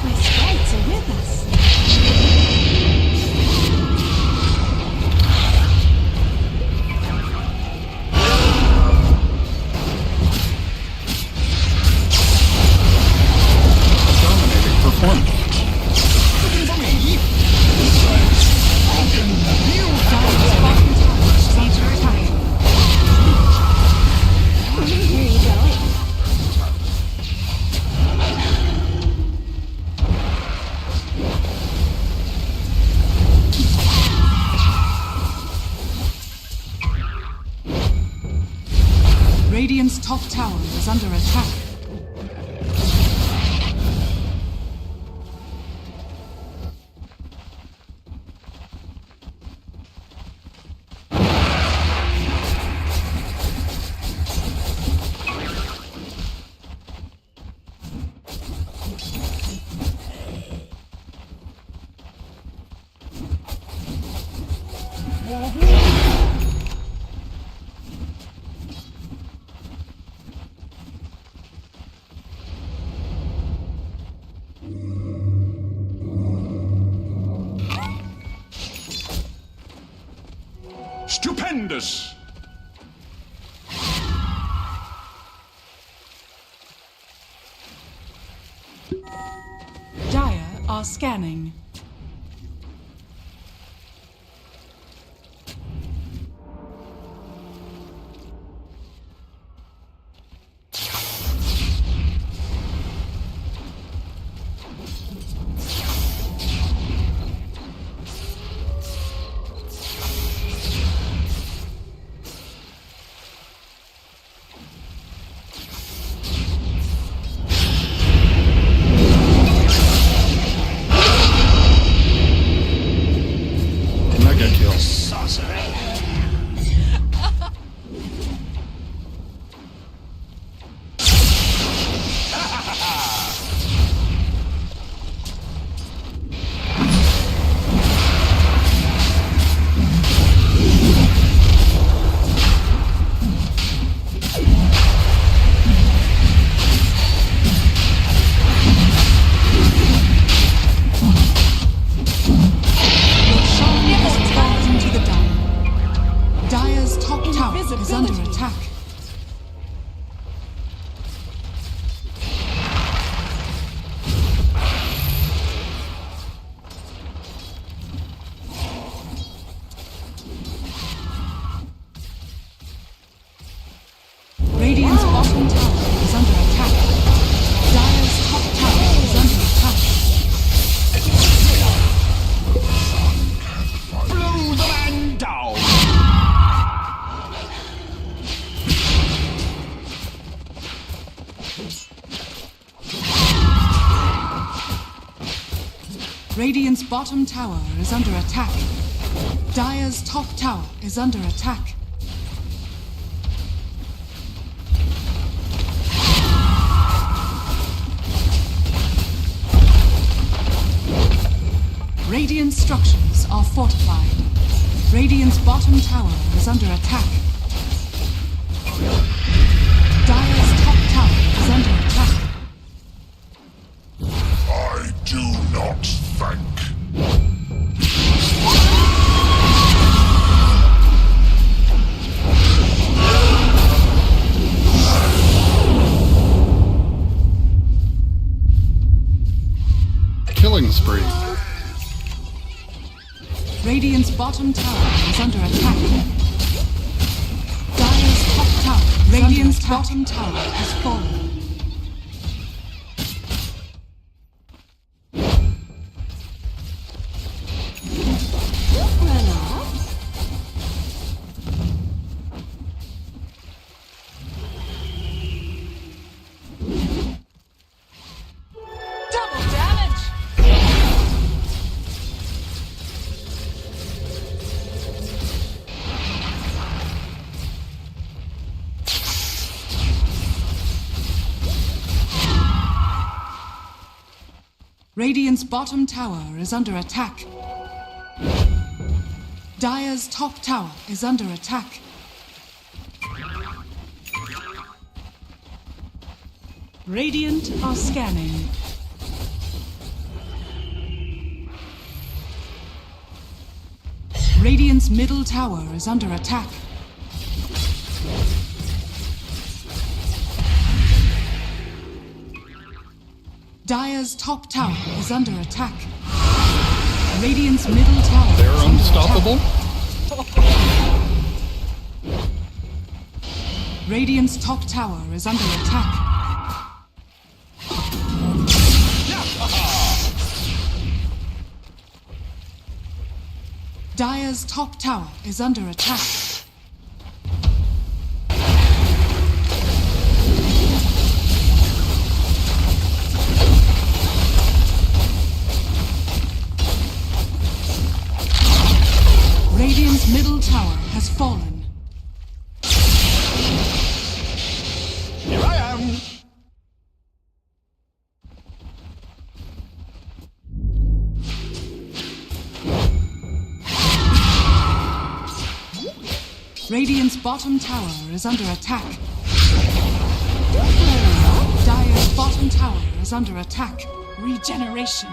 My sprites are with us. Dominating performance. Dire's bottom tower is under attack. Where are you going? Radiant's top tower is under attack. Stupendous. Dire are scanning. Radiant's bottom tower is under attack. Dire's top tower is under attack. Radiant structures are fortified. Radiant's bottom tower is under attack. Dire's top tower is under attack. I do not thank. Killing spree. Radiant's bottom tower is under attack. Dire's top tower. Radiant's bottom tower has fallen. Run off. Double damage! Radiant's bottom tower is under attack. Dire's top tower is under attack. Radiant are scanning. Radiant's middle tower is under attack. Dire's top tower is under attack. Radiant's middle tower They're is under unstoppable. attack. Radiant's top tower is under attack. Dire's top tower is under attack. Radiant's middle tower has fallen. Here I am. Radiant's bottom tower is under attack. Dire's bottom tower is under attack. Regeneration.